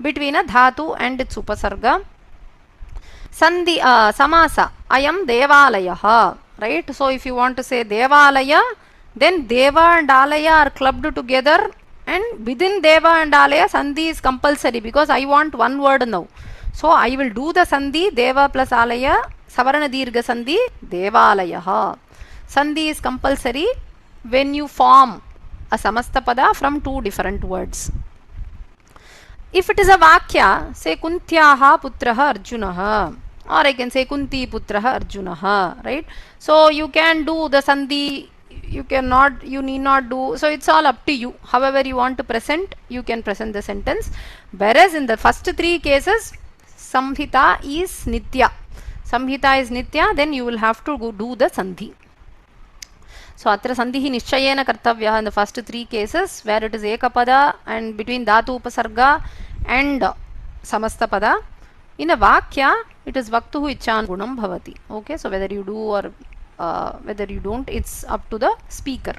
between a dhatu and its upasarga. Sandhi, samasa, ayam devalayaha. Right? So if you want to say Devalaya, then Deva and Alaya are clubbed together, and within Deva and Alaya, Sandhi is compulsory because I want one word now. So I will do the Sandhi, Deva plus Alaya, Savarana Dirgha Sandhi, Devalayaha. Sandhi is compulsory when you form a samasta pada from two different words. If it is a vakya, say Kuntyaha putraha Arjunaha. Or I can say Kunti putraha Arjunaha, right? So you can do the sandhi, you need not do, so it's all up to you. However you want to present, you can present the sentence. Whereas in the first three cases, samhita is nitya. Samhita is nitya, then you will have to go do the sandhi. So atra sandhi nishchayena kartavya in the first three cases where it is ekapada and between dhatu upasarga and samasta pada. In a vakya, it is vaktuhu ichan gunam bhavati. Okay, so whether you do or whether you don't, it's up to the speaker.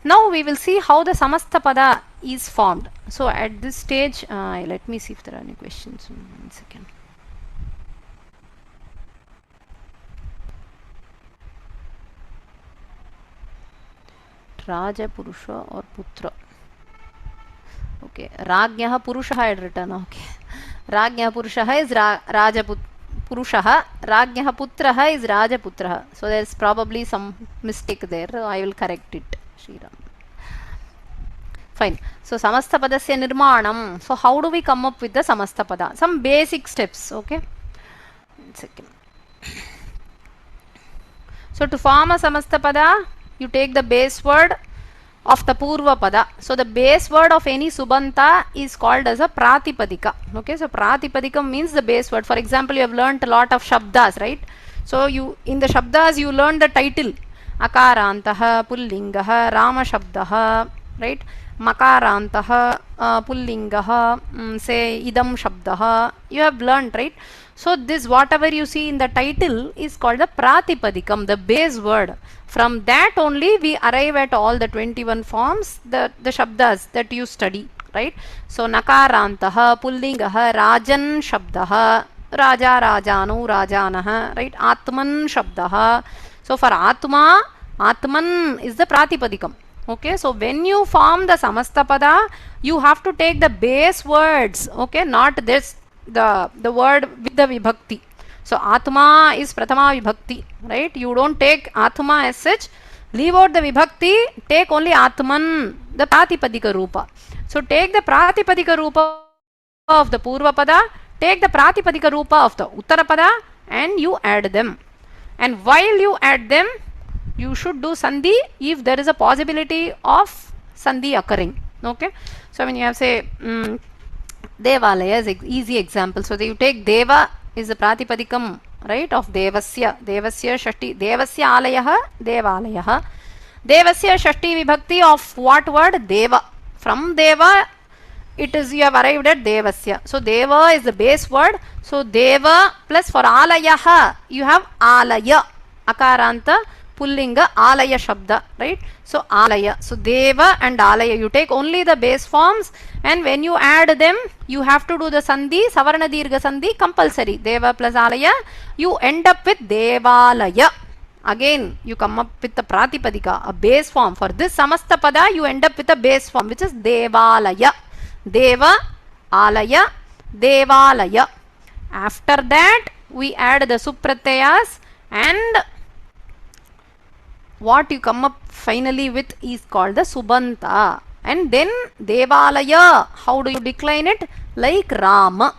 Now we will see how the samasta pada is formed. So at this stage, let me see if there are any questions. 1 second. Raja Purusha or Putra. Okay, Rajnyaha Purushaha I had written. Okay. Rajnyaha Purushaha is Raja Purushaha, Rajnyaha Putraha is Raja Putraha. So there is probably some mistake there. I will correct it. Sriram. Fine. So samasta padasya nirmanam. So how do we come up with the samasta pada? Some basic steps. Okay. 1 second. So to form a samasta pada, you take the base word of the purva pada. So the base word of any subanta is called as a pratipadika. Okay, so pratipadikam means the base word. For example, you have learnt a lot of shabdas, right? So you in the shabdas you learn the title. Akarantaha, pullingaha, rama shabdaha, right? Makarantaha, pullingaha, say idam shabdaha. You have learnt, right? So this whatever you see in the title is called the pratipadikam, the base word. From that only we arrive at all the 21 forms, the shabdas that you study, right? So nakarantaha, pullingaha, rajan shabdaha, raja rajanu rajanaha, right? Atman shabdaha. So for atma, atman is the pratipadikam. Okay, so when you form the samasta pada, you have to take the base words, okay, not this the word with the vibhakti. So atma is prathama vibhakti, right? You don't take atma as such, leave out the vibhakti, take only atman, the pratipadika rupa. So take the pratipadika rupa of the purva pada, take the pratipadika rupa of the uttara pada, and you add them. And while you add them, you should do sandhi if there is a possibility of sandhi occurring. Okay, so when you have say devalaya is easy example. So you take deva is the pratipadikam, right, of devasya shashti, devasya alayah devalayah, devasya shashti vibhakti of what word? Deva. From deva it is you have arrived at devasya. So deva is the base word. So deva plus for alayah you have alaya, akaranta pullinga alaya shabda, right? So alaya. So deva and alaya, you take only the base forms, and when you add them you have to do the sandhi, savarna dirgha sandhi compulsory. Deva plus alaya, you end up with devalaya. Again you come up with the pratipadika, a base form. For this samasta pada you end up with a base form which is devalaya. Deva, alaya, devalaya. After that we add the supratyayas, and what you come up finally with is called the subanta. And then devalaya, how do you decline it? Like Rama.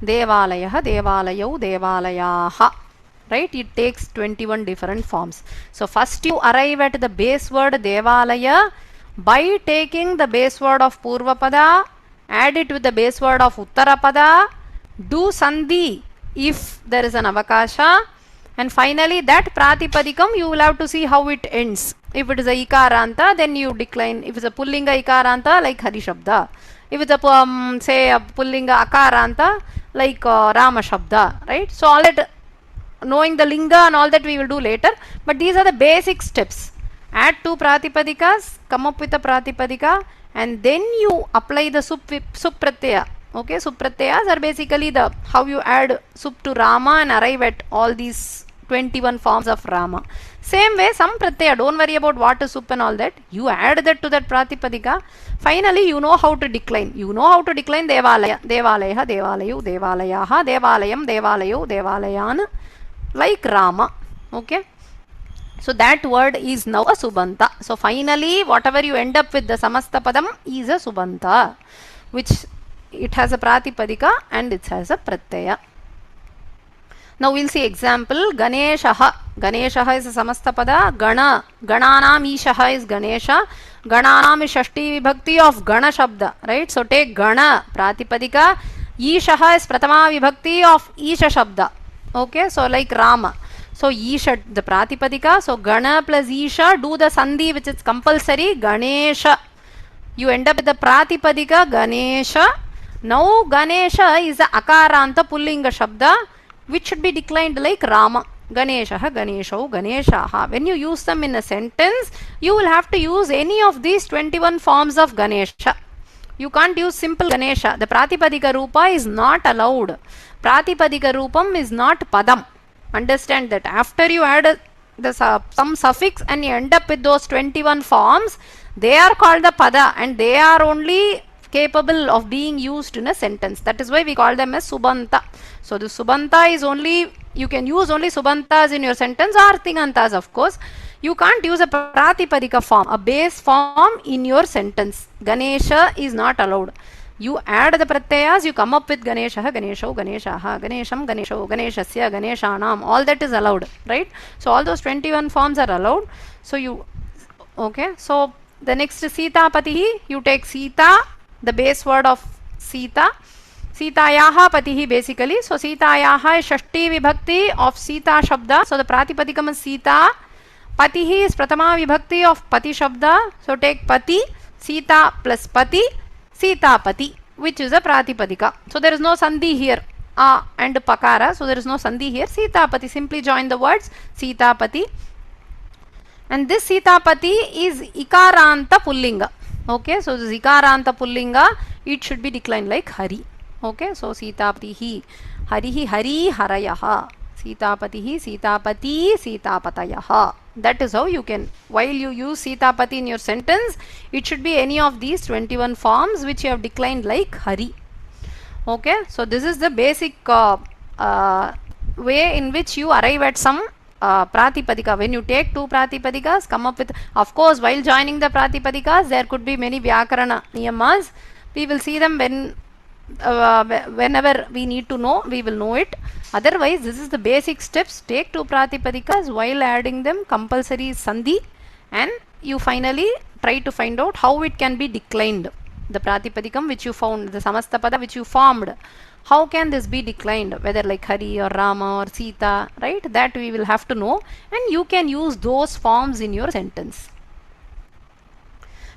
Devalayah, devalayau, devalayaha. Right? It takes 21 different forms. So first you arrive at the base word devalaya by taking the base word of purvapada, add it with the base word of uttarapada, do sandhi if there is an avakasha, and finally that pratipadikam you will have to see how it ends. If it is a ikaranta, then you decline. If it's a pullinga ikaranta, like hari shabda. If it's a say a pullinga akaranta, like rama shabda, right? So all that, knowing the linga and all that we will do later, but these are the basic steps. Add two pratipadikas, come up with a pratipadika, and then you apply the supratyaya. Okay, supratyayas are basically the how you add sup to Rama and arrive at all these 21 forms of Rama. Same way sampratyaya, don't worry about what is sup and all that. You add that to that pratipadika. Finally you know how to decline. You know how to decline devalaya, devalayah, devalayu, devalayaha, devalayam, devalayu, devalayan, like Rama. Okay. So that word is now a subanta. So finally whatever you end up with the samasta padam is a subanta, which it has a pratipadika and it has a pratyaya. Now we'll see example. Ganeshaha. Ganeshaha is a samasta pada. Gana. Gananam ishaha is Ganesha. Gananam is shashti vibhakti of Gana shabda. Right? So take Gana pratipadika. Ishaha is pratama vibhakti of Isha shabda. Okay. So like Rama. So Isha the pratipadika. So Gana plus Isha, do the sandhi which is compulsory. Ganesha. You end up with the pratipadika Ganesha. Now Ganesha is the akaranta pullinga shabda, which should be declined like Rama. Ganeshaha, Ganeshau, Ganeshaha. When you use them in a sentence, you will have to use any of these 21 forms of Ganesha. You can't use simple Ganesha. The Pratipadika Rupa is not allowed. Pratipadika Rupam is not Padam. Understand that. After you add some suffix and you end up with those 21 forms, they are called the Pada, and they are only capable of being used in a sentence. That is why we call them as Subanta. So the Subanta is only, you can use only Subantas in your sentence or Tingantas of course. You can't use a Pratipadika form, a base form in your sentence. Ganesha is not allowed. You add the pratyayas, you come up with Ganeshaha, Ganeshau, Ganeshaha, Ganesham, Ganeshau, Ganeshasya, Ganeshanam. All that is allowed, right? So all those 21 forms are allowed. So you, okay. So the next Sita Patihi, you take Sita, the base word of Sita. Sitayaha Patihi basically. So Sitayaha is Shashti Vibhakti of Sita Shabda. So the Pratipadikam is Sita. Patihi is Pratama Vibhakti of Pati Shabda. So take Pati, Sita plus Pati, Sita Pati, which is a Pratipadika. So there is no Sandhi here. And Pakara. So there is no Sandhi here. Sita Pati. Simply join the words Sita Pati. And this Sita Pati is Ikaranta Pullinga. Okay, so this Ikaranta Pullinga, it should be declined like Hari. Okay, so Sita Patihi, Harihi, Hari, Harayaha. Sitapatihi, Sitapati, Sitapatayaha. That is how you can, while you use Sitapati in your sentence, it should be any of these 21 forms which you have declined like Hari. Okay, so this is the basic way in which you arrive at some pratipadika. When you take two pratipadikas, come up with, of course, while joining the pratipadikas, there could be many vyakarana niyamas. We will see them whenever we need to know, we will know it. Otherwise, this is the basic steps. Take two pratipadikas, while adding them, compulsory is Sandhi, and you finally try to find out how it can be declined. The pratipadikam which you found, the samasta pada which you formed, how can this be declined, whether like Hari or Rama or Sita, right? That we will have to know, and you can use those forms in your sentence.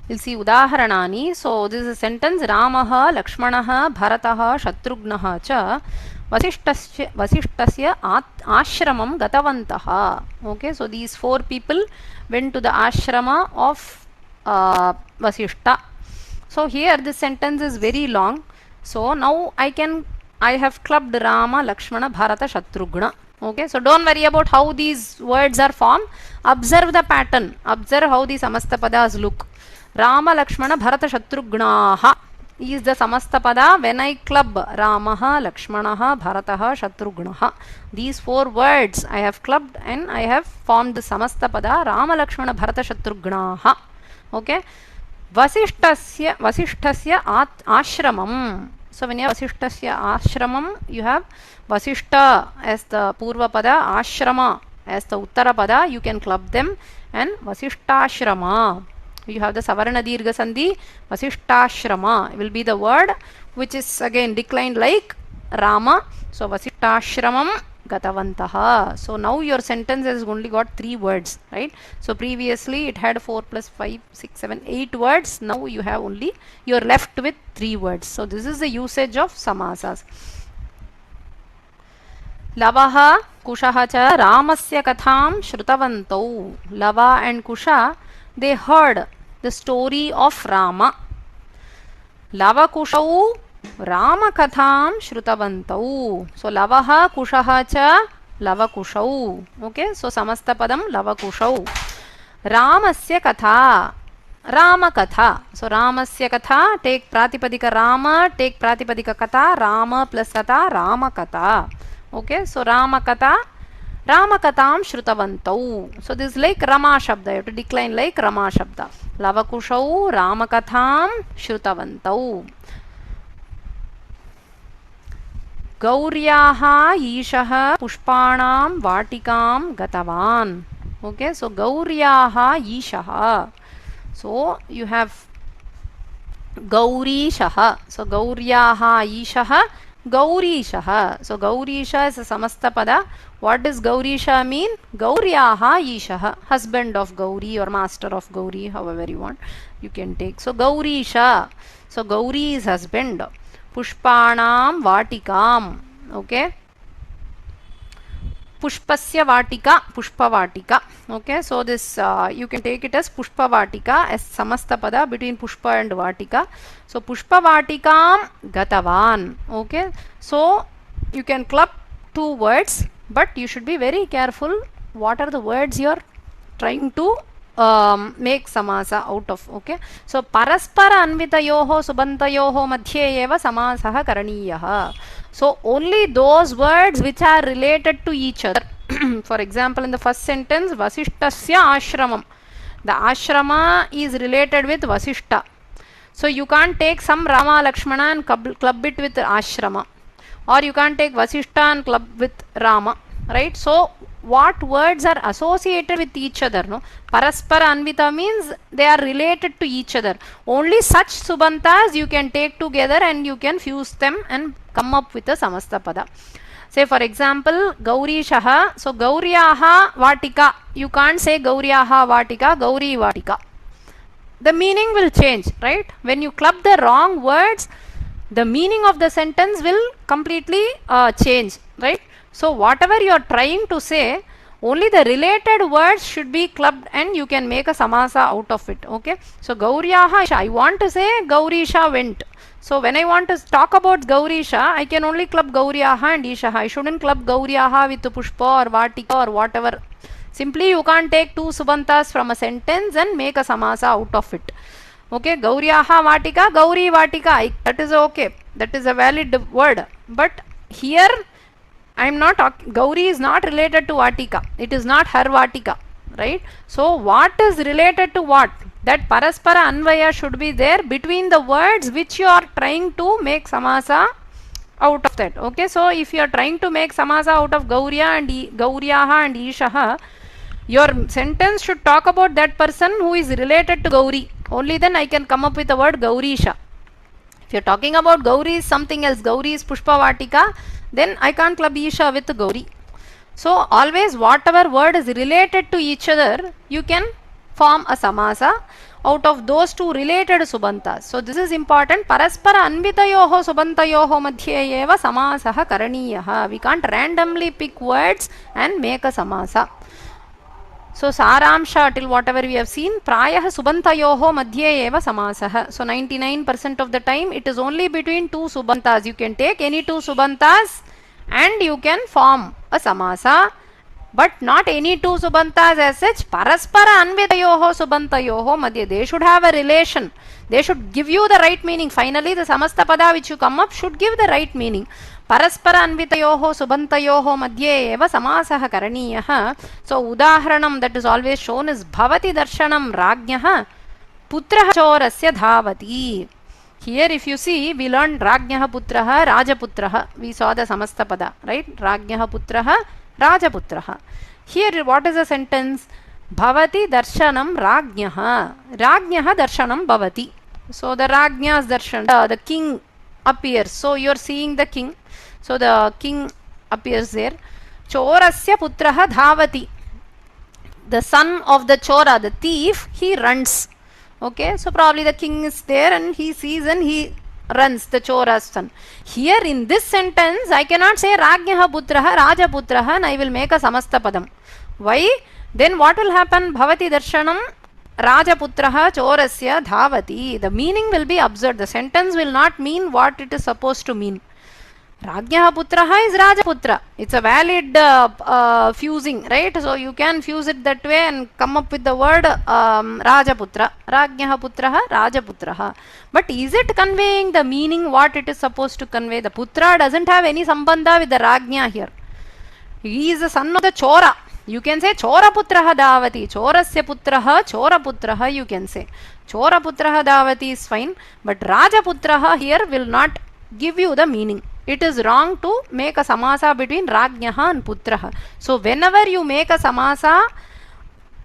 We'll see udaharanani. So this is a sentence: Ramaha, Lakshmanaha, Bharataha, Shatrugnaha cha Vasishtasya ashramam gatavantaha. Okay, so these four people went to the ashrama of Vasishta. So here this sentence is very long. So now I have clubbed Rama, Lakshmana, Bharata, Shatrugna. Okay, so don't worry about how these words are formed. Observe the pattern. Observe how the samasta padas look. Rama, Lakshmana, Bharata, Shatrugnaha is the samasta pada when I club Ramaha, Lakshmanaha, Bharataha, Shatrugnaha. These four words I have clubbed and I have formed the samasta pada Rama, Lakshmana, Bharata, Shatrugnaha. Okay. Vasishtasya ashramam. So when you have Vasishtasya ashramam, you have Vasishta as the purva pada, ashrama as the uttara pada. You can club them, and Vasishtashrama. You have the Savarna Dirgha Sandhi. Vasishtashrama will be the word which is again declined like Rama. So Vasishtashramam Gatavantaha. So now your sentence has only got 3 words, right? So previously it had 4 plus 5, 6, 7, 8 words. Now you have only, you are left with 3 words. So this is the usage of samasas. Lavaha Kushaha cha Ramasya katham shrutavantau. Lava and Kusha, they heard the story of Rama. Lava Kushau Rama katham shrutavantau. So Lavaha Kushaha cha Lava Kushau. Okay, so samasta padam Lava Kushau. Ramasya katha, Rama katha. So Ramasya katha, take pratipadika Rama, take pratipadika katha, Rama plus katha, Rama katha. Okay, so Rama katha, Rama katham shrutavantau. So this is like Rama shabda. You have to decline like Rama shabda. Lava Kushau Rama katham shrutavantau. Gauryaha Ishaha Pushpanam Vatikam Gatavan. Okay, so Gauryaha Ishaha. So you have Gaurishaha. So Gauryaha Ishaha, Gaurishaha. So Gaurisha is a samasta pada. What does Gaurisha mean? Gauryaha Ishaha, husband of Gauri or master of Gauri, however you want, you can take. So Gaurisha. So Gauri is husband. Pushpanam Vatikam. Okay. Pushpasya Vatika, Pushpa Vatika. Okay, so this you can take it as Pushpa Vatika as samasta pada between Pushpa and Vatika. So Pushpa Vatikam Gatavan. Okay, so you can club 2 words, but you should be very careful what are the words you are trying to make samasa out of. Okay, so Paraspara Anvitayoho Subantayoho Madhye eva samasaha karaniyaha. So only those words which are related to each other. For example, in the first sentence, Vasishtasya ashramam. The ashrama is related with Vasishta. So you can't take some Rama Lakshmana and club it with ashrama. Or you can't take Vasishta and club with Rama. Right? So what words are associated with each other? No? Paraspara Anvita means they are related to each other. Only such Subantas you can take together and you can fuse them and come up with a samasta pada. Say for example, Gaurishaha. So Gauryaha Vatika. You can't say Gauryaha Vatika, Gauri Vatika. The meaning will change, right? When you club the wrong words, the meaning of the sentence will completely change, right? So whatever you are trying to say, only the related words should be clubbed and you can make a samasa out of it. Okay. So Gauryaha, I want to say Gaurisha went. So when I want to talk about Gaurisha, I can only club Gauriyaha and Ishaha. I shouldn't club Gauriyaha with Pushpa or Vatika or whatever. Simply you can't take two Subantas from a sentence and make a Samasa out of it. Okay, Gauriyaha Vatika, Gauri Vatika, that is okay. That is a valid word. But here I am not talking, Gauri is not related to Vatika. It is not her Vatika, right? So what is related to what? That Paraspara Anvaya should be there between the words which you are trying to make Samasa out of that. Okay, so if you are trying to make Samasa out of Gauriya and Gauriyaha and Ishaha, your sentence should talk about that person who is related to Gauri. Only then I can come up with the word Gaurisha. If you are talking about Gauri is something else, Gauri is Pushpa Vatika, then I can't club Isha with Gauri. So always whatever word is related to each other, you can form a Samasa out of those two related Subantas. So this is important. Paraspara Anvitayoho Subantayoho Madhye eva Samasaha Karaniyaha. We can't randomly pick words and make a Samasa. So Saramsha till whatever we have seen, Prayah Subantayoho Madhye eva Samasaha. So 99% of the time it is only between two Subantas. You can take any two Subantas and you can form a Samasa, but not any two Subantas as such. Paraspara Anvitayoho Subantayoho Madhye. They should have a relation. They should give you the right meaning. Finally, the Samasta Pada which you come up should give the right meaning. Paraspara Anvitayoho Subantayoho Madhye eva Samasaha Karaniyaha. So, Udaharanam that is always shown is Bhavati Darshanam Rajnyaha Putraha Chorasya Dhavati. Here if you see, we learned Rajnyaha Putraha Rajaputraha. We saw the Samasta Pada, right? Rajnyaha Putraha Rajaputraha. Here what is the sentence? Bhavati Darshanam Rajnyaha. Rajnyaha Darshanam Bhavati. So the Rajnya's Darshan, the king appears. So you are seeing the king. So the king appears there. Chorasya Putraha Dhavati. The son of the Chora, the thief, he runs. Okay, so probably the king is there and he sees and he runs, the Chora's son. Here in this sentence, I cannot say Rajnyaha Putraha, Rajaputraha and I will make a Samasta Padam. Why? Then what will happen? Bhavati Darshanam Rajaputraha Chorasya Dhavati. The meaning will be absurd. The sentence will not mean what it is supposed to mean. Rajnyaha Putraha is Rajaputra. It's a valid fusing, right? So you can fuse it that way and come up with the word Rajaputra. Rajnyaha Putraha, Rajaputraha. But is it conveying the meaning what it is supposed to convey? The Putra doesn't have any sambandha with the Rajnya here. He is the son of the Chora. You can say Chora Putraha Davati. Chorasya Putraha, Chora Putraha you can say. Chora Putraha Davati is fine. But Rajaputraha here will not give you the meaning. It is wrong to make a Samasa between Rajnyaha and Putraha. So whenever you make a Samasa,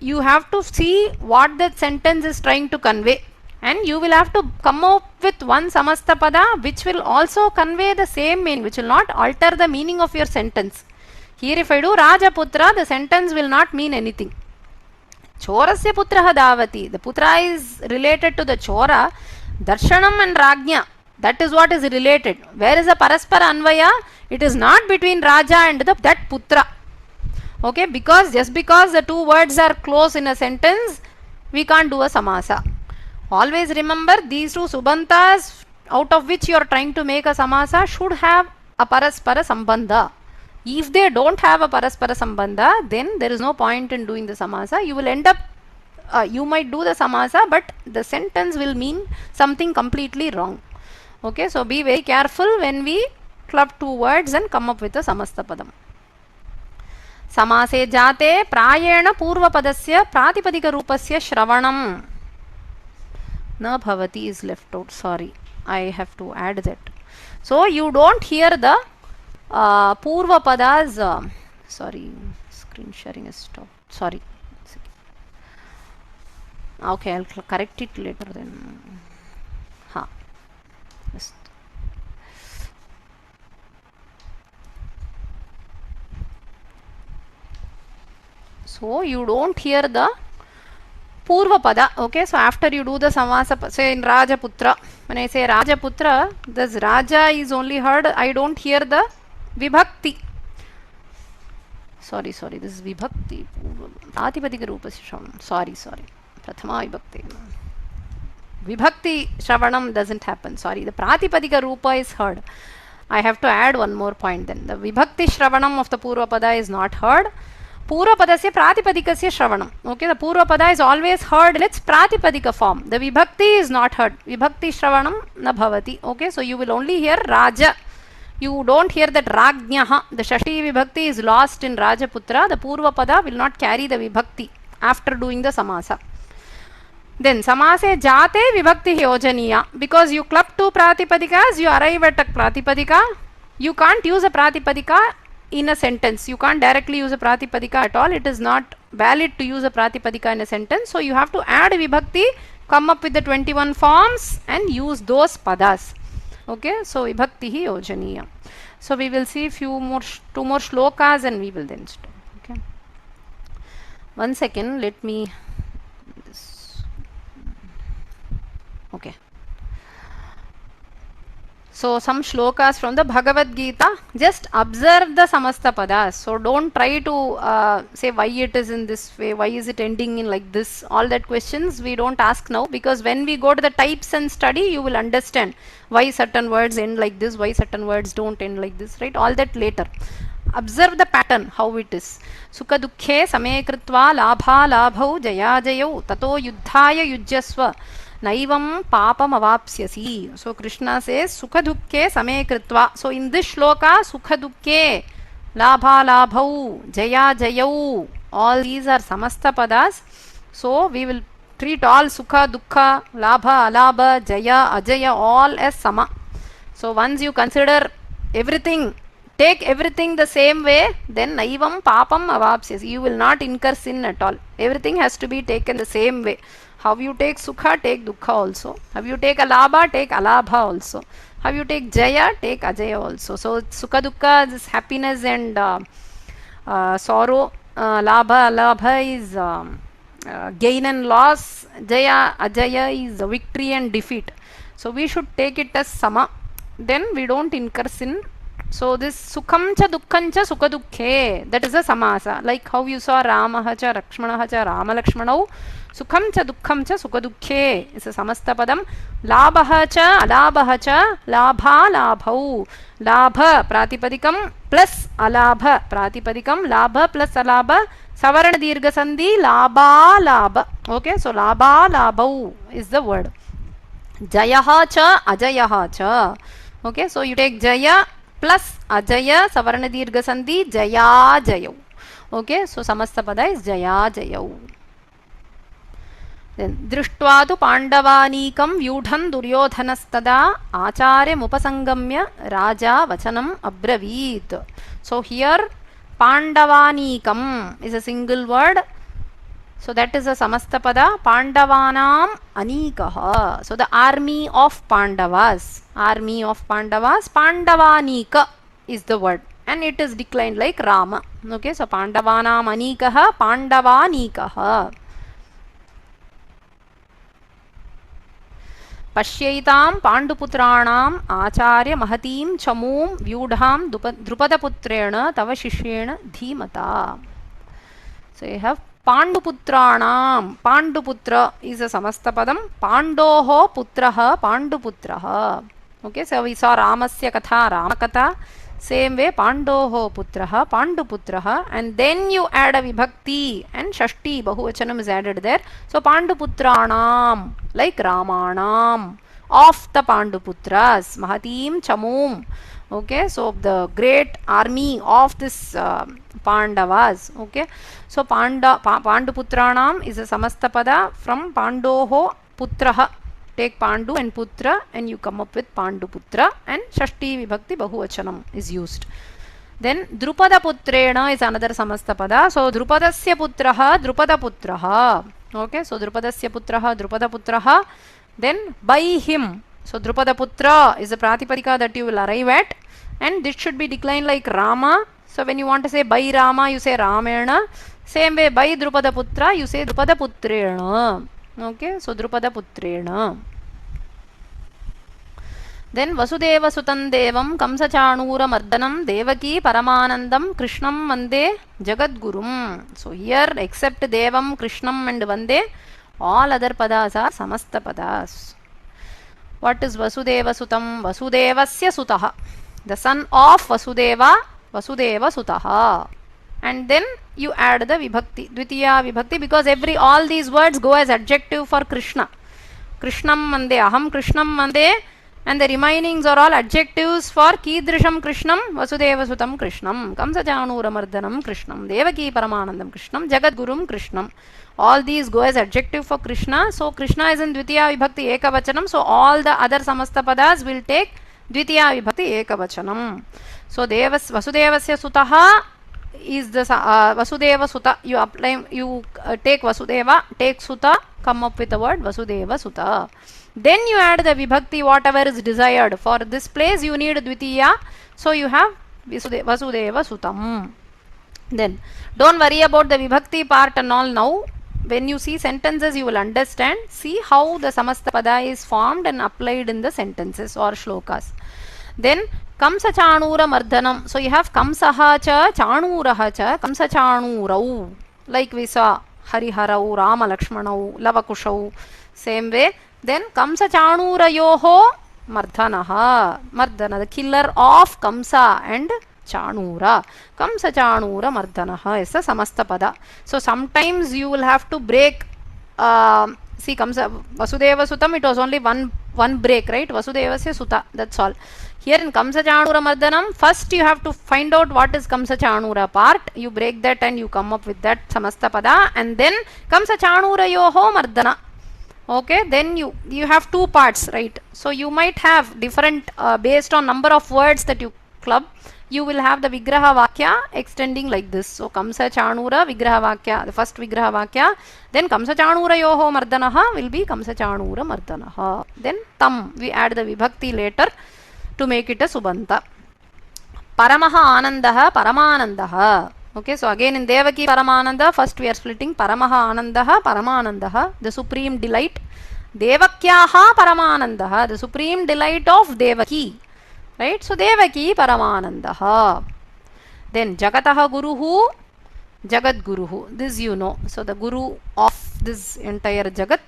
you have to see what that sentence is trying to convey. And you will have to come up with one Samasta Pada which will also convey the same meaning, which will not alter the meaning of your sentence. Here if I do Rajaputra, the sentence will not mean anything. Chorasya Putraha Davati. The Putra is related to the Chora. Darshanam and Rajnya. That is what is related. Where is the Paraspara Anvaya? It is not between Raja and that Putra. Okay, because just because the two words are close in a sentence, we can't do a Samasa. Always remember these two Subantas out of which you are trying to make a Samasa should have a Paraspara Sambandha. If they don't have a Paraspara Sambandha, then there is no point in doing the Samasa. You will end up, you might do the Samasa, but the sentence will mean something completely wrong. Okay, so be very careful when we club two words and come up with a Samasta Padam. Samase jate prayena purva padasya pratipadika rupasya shravanam. Na bhavati is left out. Sorry, I have to add that. So you don't hear the purva padas. Sorry, screen sharing has stopped. Sorry. Okay, I'll correct it later then. Ha. So you don't hear the Purva Pada. Okay, so after you do the Samasa, say in Rajaputra, when I say Rajaputra, this Raja is only heard, I don't hear the Vibhakti. Sorry, this is Vibhakti. Atipadika Rupasya. Sorry. Prathama Vibhakti. Vibhakti Shravanam doesn't happen. Sorry, the Pratipadika Rupa is heard. I have to add one more point then. The Vibhakti Shravanam of the Purvapada is not heard. Purvapadasya Pratipadikasya Shravanam. Okay, the Purvapada is always heard in its Pratipadika form. The Vibhakti is not heard. Vibhakti Shravanam na bhavati. Okay, so you will only hear Raja. You don't hear that Ragnyaha. The Shashti Vibhakti is lost in Rajaputra. The Purvapada will not carry the Vibhakti after doing the Samasa. Then Samase Jate Vibhakti Yojaniya. Because you club two Pratipadikas, you arrive at a Pratipadika. You can't use a Pratipadika in a sentence. You can't directly use a Pratipadika at all. It is not valid to use a Pratipadika in a sentence. So you have to add Vibhakti, come up with the 21 forms and use those padas. Okay, so Vibhakti Yojaniya. So we will see two more shlokas and we will then stop. Okay. 1 second, let me. Okay. So some shlokas from the Bhagavad Gita. Just observe the samasta padas. So don't try to say why it is in this way, why is it ending in like this. All that questions we don't ask now, because when we go to the types and study, you will understand why certain words end like this, why certain words don't end like this, right? All that later. Observe the pattern, how it is. Sukha dukkhe same kritva labha labhau jaya jayau tato yuddhaya yujyasva naivam papam avapsyasi. So Krishna says sukha dukkhe same kritva. So in this shloka, sukha dukkhe, labha labhau, jaya jayau, all these are samasta padas. So we will treat all sukha, dukkha, labha, alabha, jaya, ajaya all as sama. So once you consider everything, take everything the same way, then naivam papam avapsyasi. You will not incur sin at all. Everything has to be taken the same way. How you take sukha, take dukkha also. How you take alabha, take alabha also. How you take jaya, take ajaya also. So sukha dukkha is happiness and sorrow. Labha, alabha is gain and loss. Jaya, ajaya is victory and defeat. So we should take it as sama. Then we don't incur sin. So this sukham cha dukkham cha sukha dukkhe, that is a samasa. Like how you saw Ramaha cha Lakshmanaha cha Rama Lakshmanau. Sukham cha dukkham cha sukha dukkhe is a samasta padam. Labha cha alabha cha labha labhau. Labha pratipadikam plus alabha pratipadikam. Labha plus alabha savarana dirgha sandhi labha labha. Okay, so labha labhau is the word. Jayaha cha ajayaha cha. Okay, so you take jaya plus ajaya savarana dirgha sandhi jaya jayau. Okay, so samasta pada is jaya jayau. Then drishtva tu pandavanikam vyudhan duryodhanastada acharya mupasangamya raja vachanam abravit. So here pandavanikam is a single word. So that is a samasta pada. Pandavanam anikaha. So the army of Pandavas. Army of Pandavas. Pandavanika is the word. And it is declined like Rama. Okay, so Pandavanam anikaha, Pandavanikaha. Pashyaitam Panduputranam Acharya Mahatim Chamum Vyudham Drupadaputrena Tava Shishyena Dhimata. So you have Panduputranam. Panduputra is a samasta padam. Pandoho putraha Panduputraha. Okay, so we saw Ramasya katha, Ramakatha. Same way, Pandoho putraha, Panduputraha. And then you add a vibhakti and Shashti, Bahuvachanam is added there. So Panduputranam, like Ramanam, of the Panduputras, Mahatim Chamum. Okay, so the great army of this Pandavas. Okay, so Panduputranam is a samasta pada from Pandoho putraha. Take Pandu and Putra and you come up with Panduputra, and Shashti Vibhakti Bahuvachanam is used. Then Drupada Putrena is another samasta pada. So Drupadasya Putraha, Drupada Putraha. Okay, so Drupadasya Putraha, Drupada Putraha. Then by him. So Drupada Putra is a Pratipadika that you will arrive at, and this should be declined like Rama. So when you want to say by Rama, you say Ramena. Same way by Drupada Putra, you say Drupada Putrena. Okay, so Drupada Putrena. Then Vasudeva Sutan Devam Kamsa Chanura Mardanam Devaki Paramanandam Krishnam Vande Jagadgurum. So here except Devam, Krishnam and Vande, all other padas are samasta padas. What is Vasudeva Sutam? Vasudevasya Sutaha. The son of Vasudeva, Vasudeva Sutaha. And then you add the Vibhakti, Dvitiya Vibhakti, because all these words go as adjective for Krishna. Krishnam Mande, Aham Krishnam Mande, and the remainings are all adjectives for Kidrisham Krishnam, Vasudeva Sutam Krishnam, Kamsa Chanura Mardhanam Krishnam, Devaki Paramanandam Krishnam, Jagat Gurum Krishnam. All these go as adjective for Krishna. So Krishna is in Dvitiya Vibhakti Ekavachanam. So all the other samasta padas will take Dvitiya Vibhakti Ekavachanam. So Vasudevasya Sutaha is the Vasudeva Suta. You apply, you take Vasudeva, take Suta, come up with the word Vasudeva Suta. Then you add the Vibhakti, whatever is desired. For this place you need Dvitiya. So you have Vasudeva Sutam. Then don't worry about the Vibhakti part and all now. When you see sentences, you will understand. See how the samasta pada is formed and applied in the sentences or shlokas. Then Kamsa Chanura Mardhanam. So you have Kamsaha cha, Chanuraha cha, Kamsa Chanurau. Like we saw Hariharau, Rama Lakshmanau, Lavakushau. Same way. Then Kamsa Chanura Yoho Mardhanaha. Mardhana, the killer of Kamsa and Chanura. Kamsa Chanura Mardhanaha is a samasta pada. So sometimes you will have to break. See, Kamsa Vasudeva Sutam, it was only one break, right? Vasudevasya Suta, that's all. Here in Kamsa Chanura Mardhanam, first you have to find out what is Kamsa Chanura part. You break that and you come up with that samasta pada, and then Kamsa Chanura Yoho Mardhana. Okay, then you have two parts, right? So you might have different based on number of words that you club. You will have the Vigraha Vakya extending like this. So Kamsa Chanura Vigraha Vakya, the first Vigraha Vakya. Then Kamsa Chanura Yoho Mardhanaha will be Kamsa Chanura Mardhanaha. Then Tam, we add the Vibhakti later to make it a Subanta. Paramaha Anandaha Paramanandaha. Okay, so again in Devaki Paramananda, first we are splitting Paramaha Anandaha Paramanandaha, the supreme delight. Devakyaha Paramanandaha, the supreme delight of Devaki. Right? So Devaki Paramanandaha. Then Jagataha Guruhu, Jagat Guruhu. This you know. So the Guru of this entire Jagat,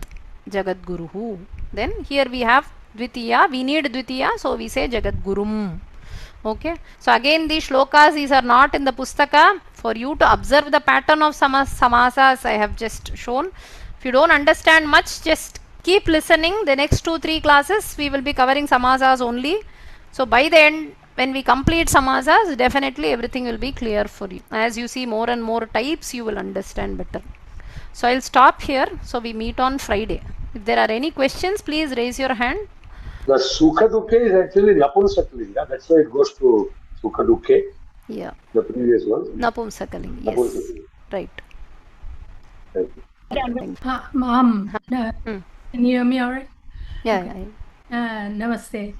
Jagat Guruhu. Then here we have Dvitiya. We need Dvitiya, so we say Jagat Gurum. Okay. So again these shlokas, these are not in the Pustaka. For you to observe the pattern of samasas, I have just shown. If you don't understand much, just keep listening. The next 2-3 classes, we will be covering samasas only. So by the end, when we complete samasas, definitely everything will be clear for you. As you see more and more types, you will understand better. So I'll stop here. So we meet on Friday. If there are any questions, please raise your hand. The Sukha Dukhe is actually Napumsakalinga. That's why it goes to Sukha Dukhe. Yeah. The previous one. Napumsakalinga. Yes. Right. Thank you. Mom, can you hear me all right? Yeah. Namaste.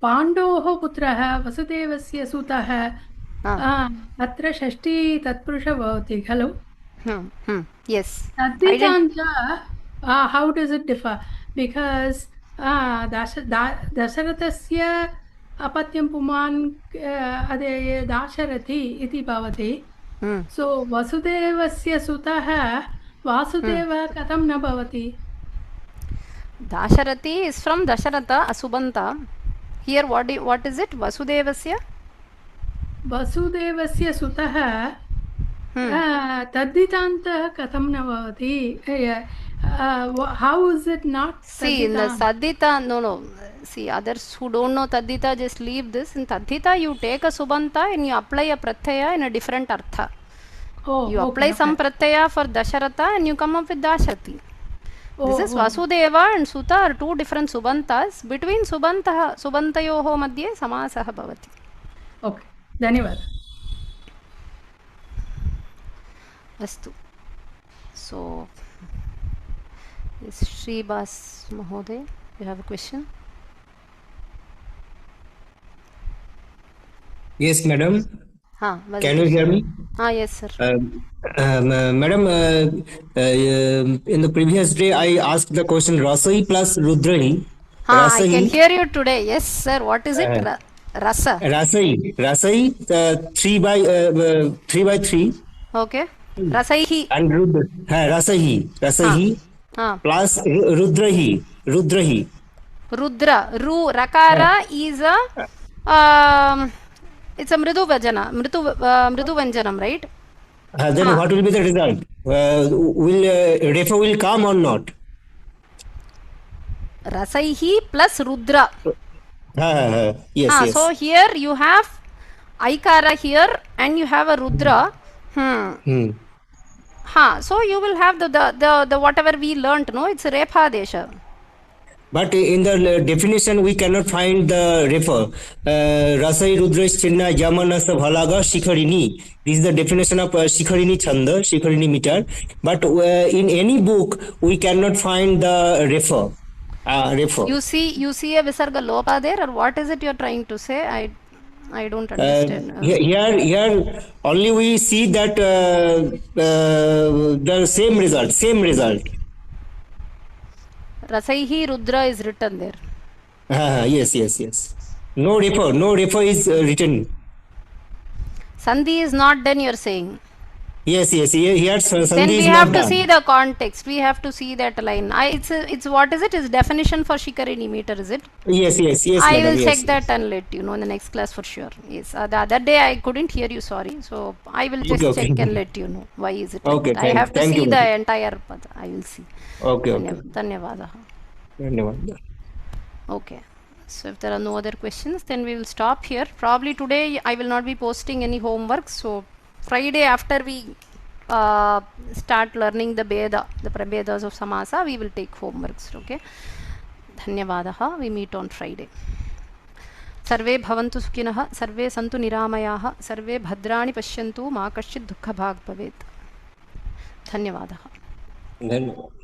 Pandoho putraha vasudevasya sutaha atra shashti tatpurusha bhavati. Hello? Yes. Taditanja, how does it differ? Because Dasarathasya apatyam puman Dasharathi iti bhavati. So Vasudevasya sutaha Vasudeva katam na bhavati. Dasharati is from Dasharatha, Asubanta. Here what is it? Vasudevasya? Vasudevasya sutaha Taditanta katam na bhavati. How is it not? See, in the Tadita, no. See, others who don't know Tadita, just leave this. In Tadita, you take a Subanta and you apply a Pratyaya in a different Artha. You apply some Pratyaya for Dasharatha and you come up with Dasharati. This is Vasudeva and Suta are two different Subantas. Between Subantayoho madhye Samasaha bhavati. Okay. Dhanyavad. Astu. So, yes, Shribas Mahoday, you have a question? Yes, madam. Can you hear me? Yes, sir. Madam, in the previous day, I asked the question Rasai plus Rudrahi. I can hear you today. Yes, sir. What is it? Rasa. Rasai, 3 by 3. Okay. Rasaihi. And Rudra. Rasaihi. plus rudrahi. Rudrahi. Rudra. Rakara is a it's a mridu vanjanam, right? Then what will be the result? Will refa will come or not? Rasaihi plus Rudra. Yes, yes. So here you have Aikara here and you have a Rudra. So you will have the whatever we learnt, no? It's Repa Desha. But in the definition, we cannot find the refer. Rasai Rudresh Chinna Yamanasa Bhalaga Shikharini. This is the definition of Shikharini Chanda, Shikharini meter. But in any book, we cannot find the refer. Refer. You see a Visarga Lopa there, or what is it you're trying to say? I don't understand. Here only we see that the same result. Rasaihi Rudra is written there. Yes. No refer is written. Sandhi is not done, you're saying. Yes. Here Sandhi Then we is have not to done. see the context. We have to see that line. It's what is it? Is definition for Shikarini meter, is it? Yes. I Madam, will check that and let you know in the next class for sure. Yes. The other day I couldn't hear you, sorry. So I will just Okay. check and let you know why is it. Okay, I have to thank see you, the madam. entire path. I will see. Okay. Dhanyavadaha. Dhanyawad. Okay. So if there are no other questions, then we will stop here. Probably today I will not be posting any homework. So Friday after we start learning the Veda, the Prabhedas of Samasa, we will take homeworks. Okay. Dhanyavadaha. We meet on Friday. सर्वे भवन्तु सुखिनः सर्वे सन्तु निरामयाः सर्वे भद्राणि पश्यन्तु मा कश्चित् दुःखभाग् भवेत् धन्यवादः धन्यवाद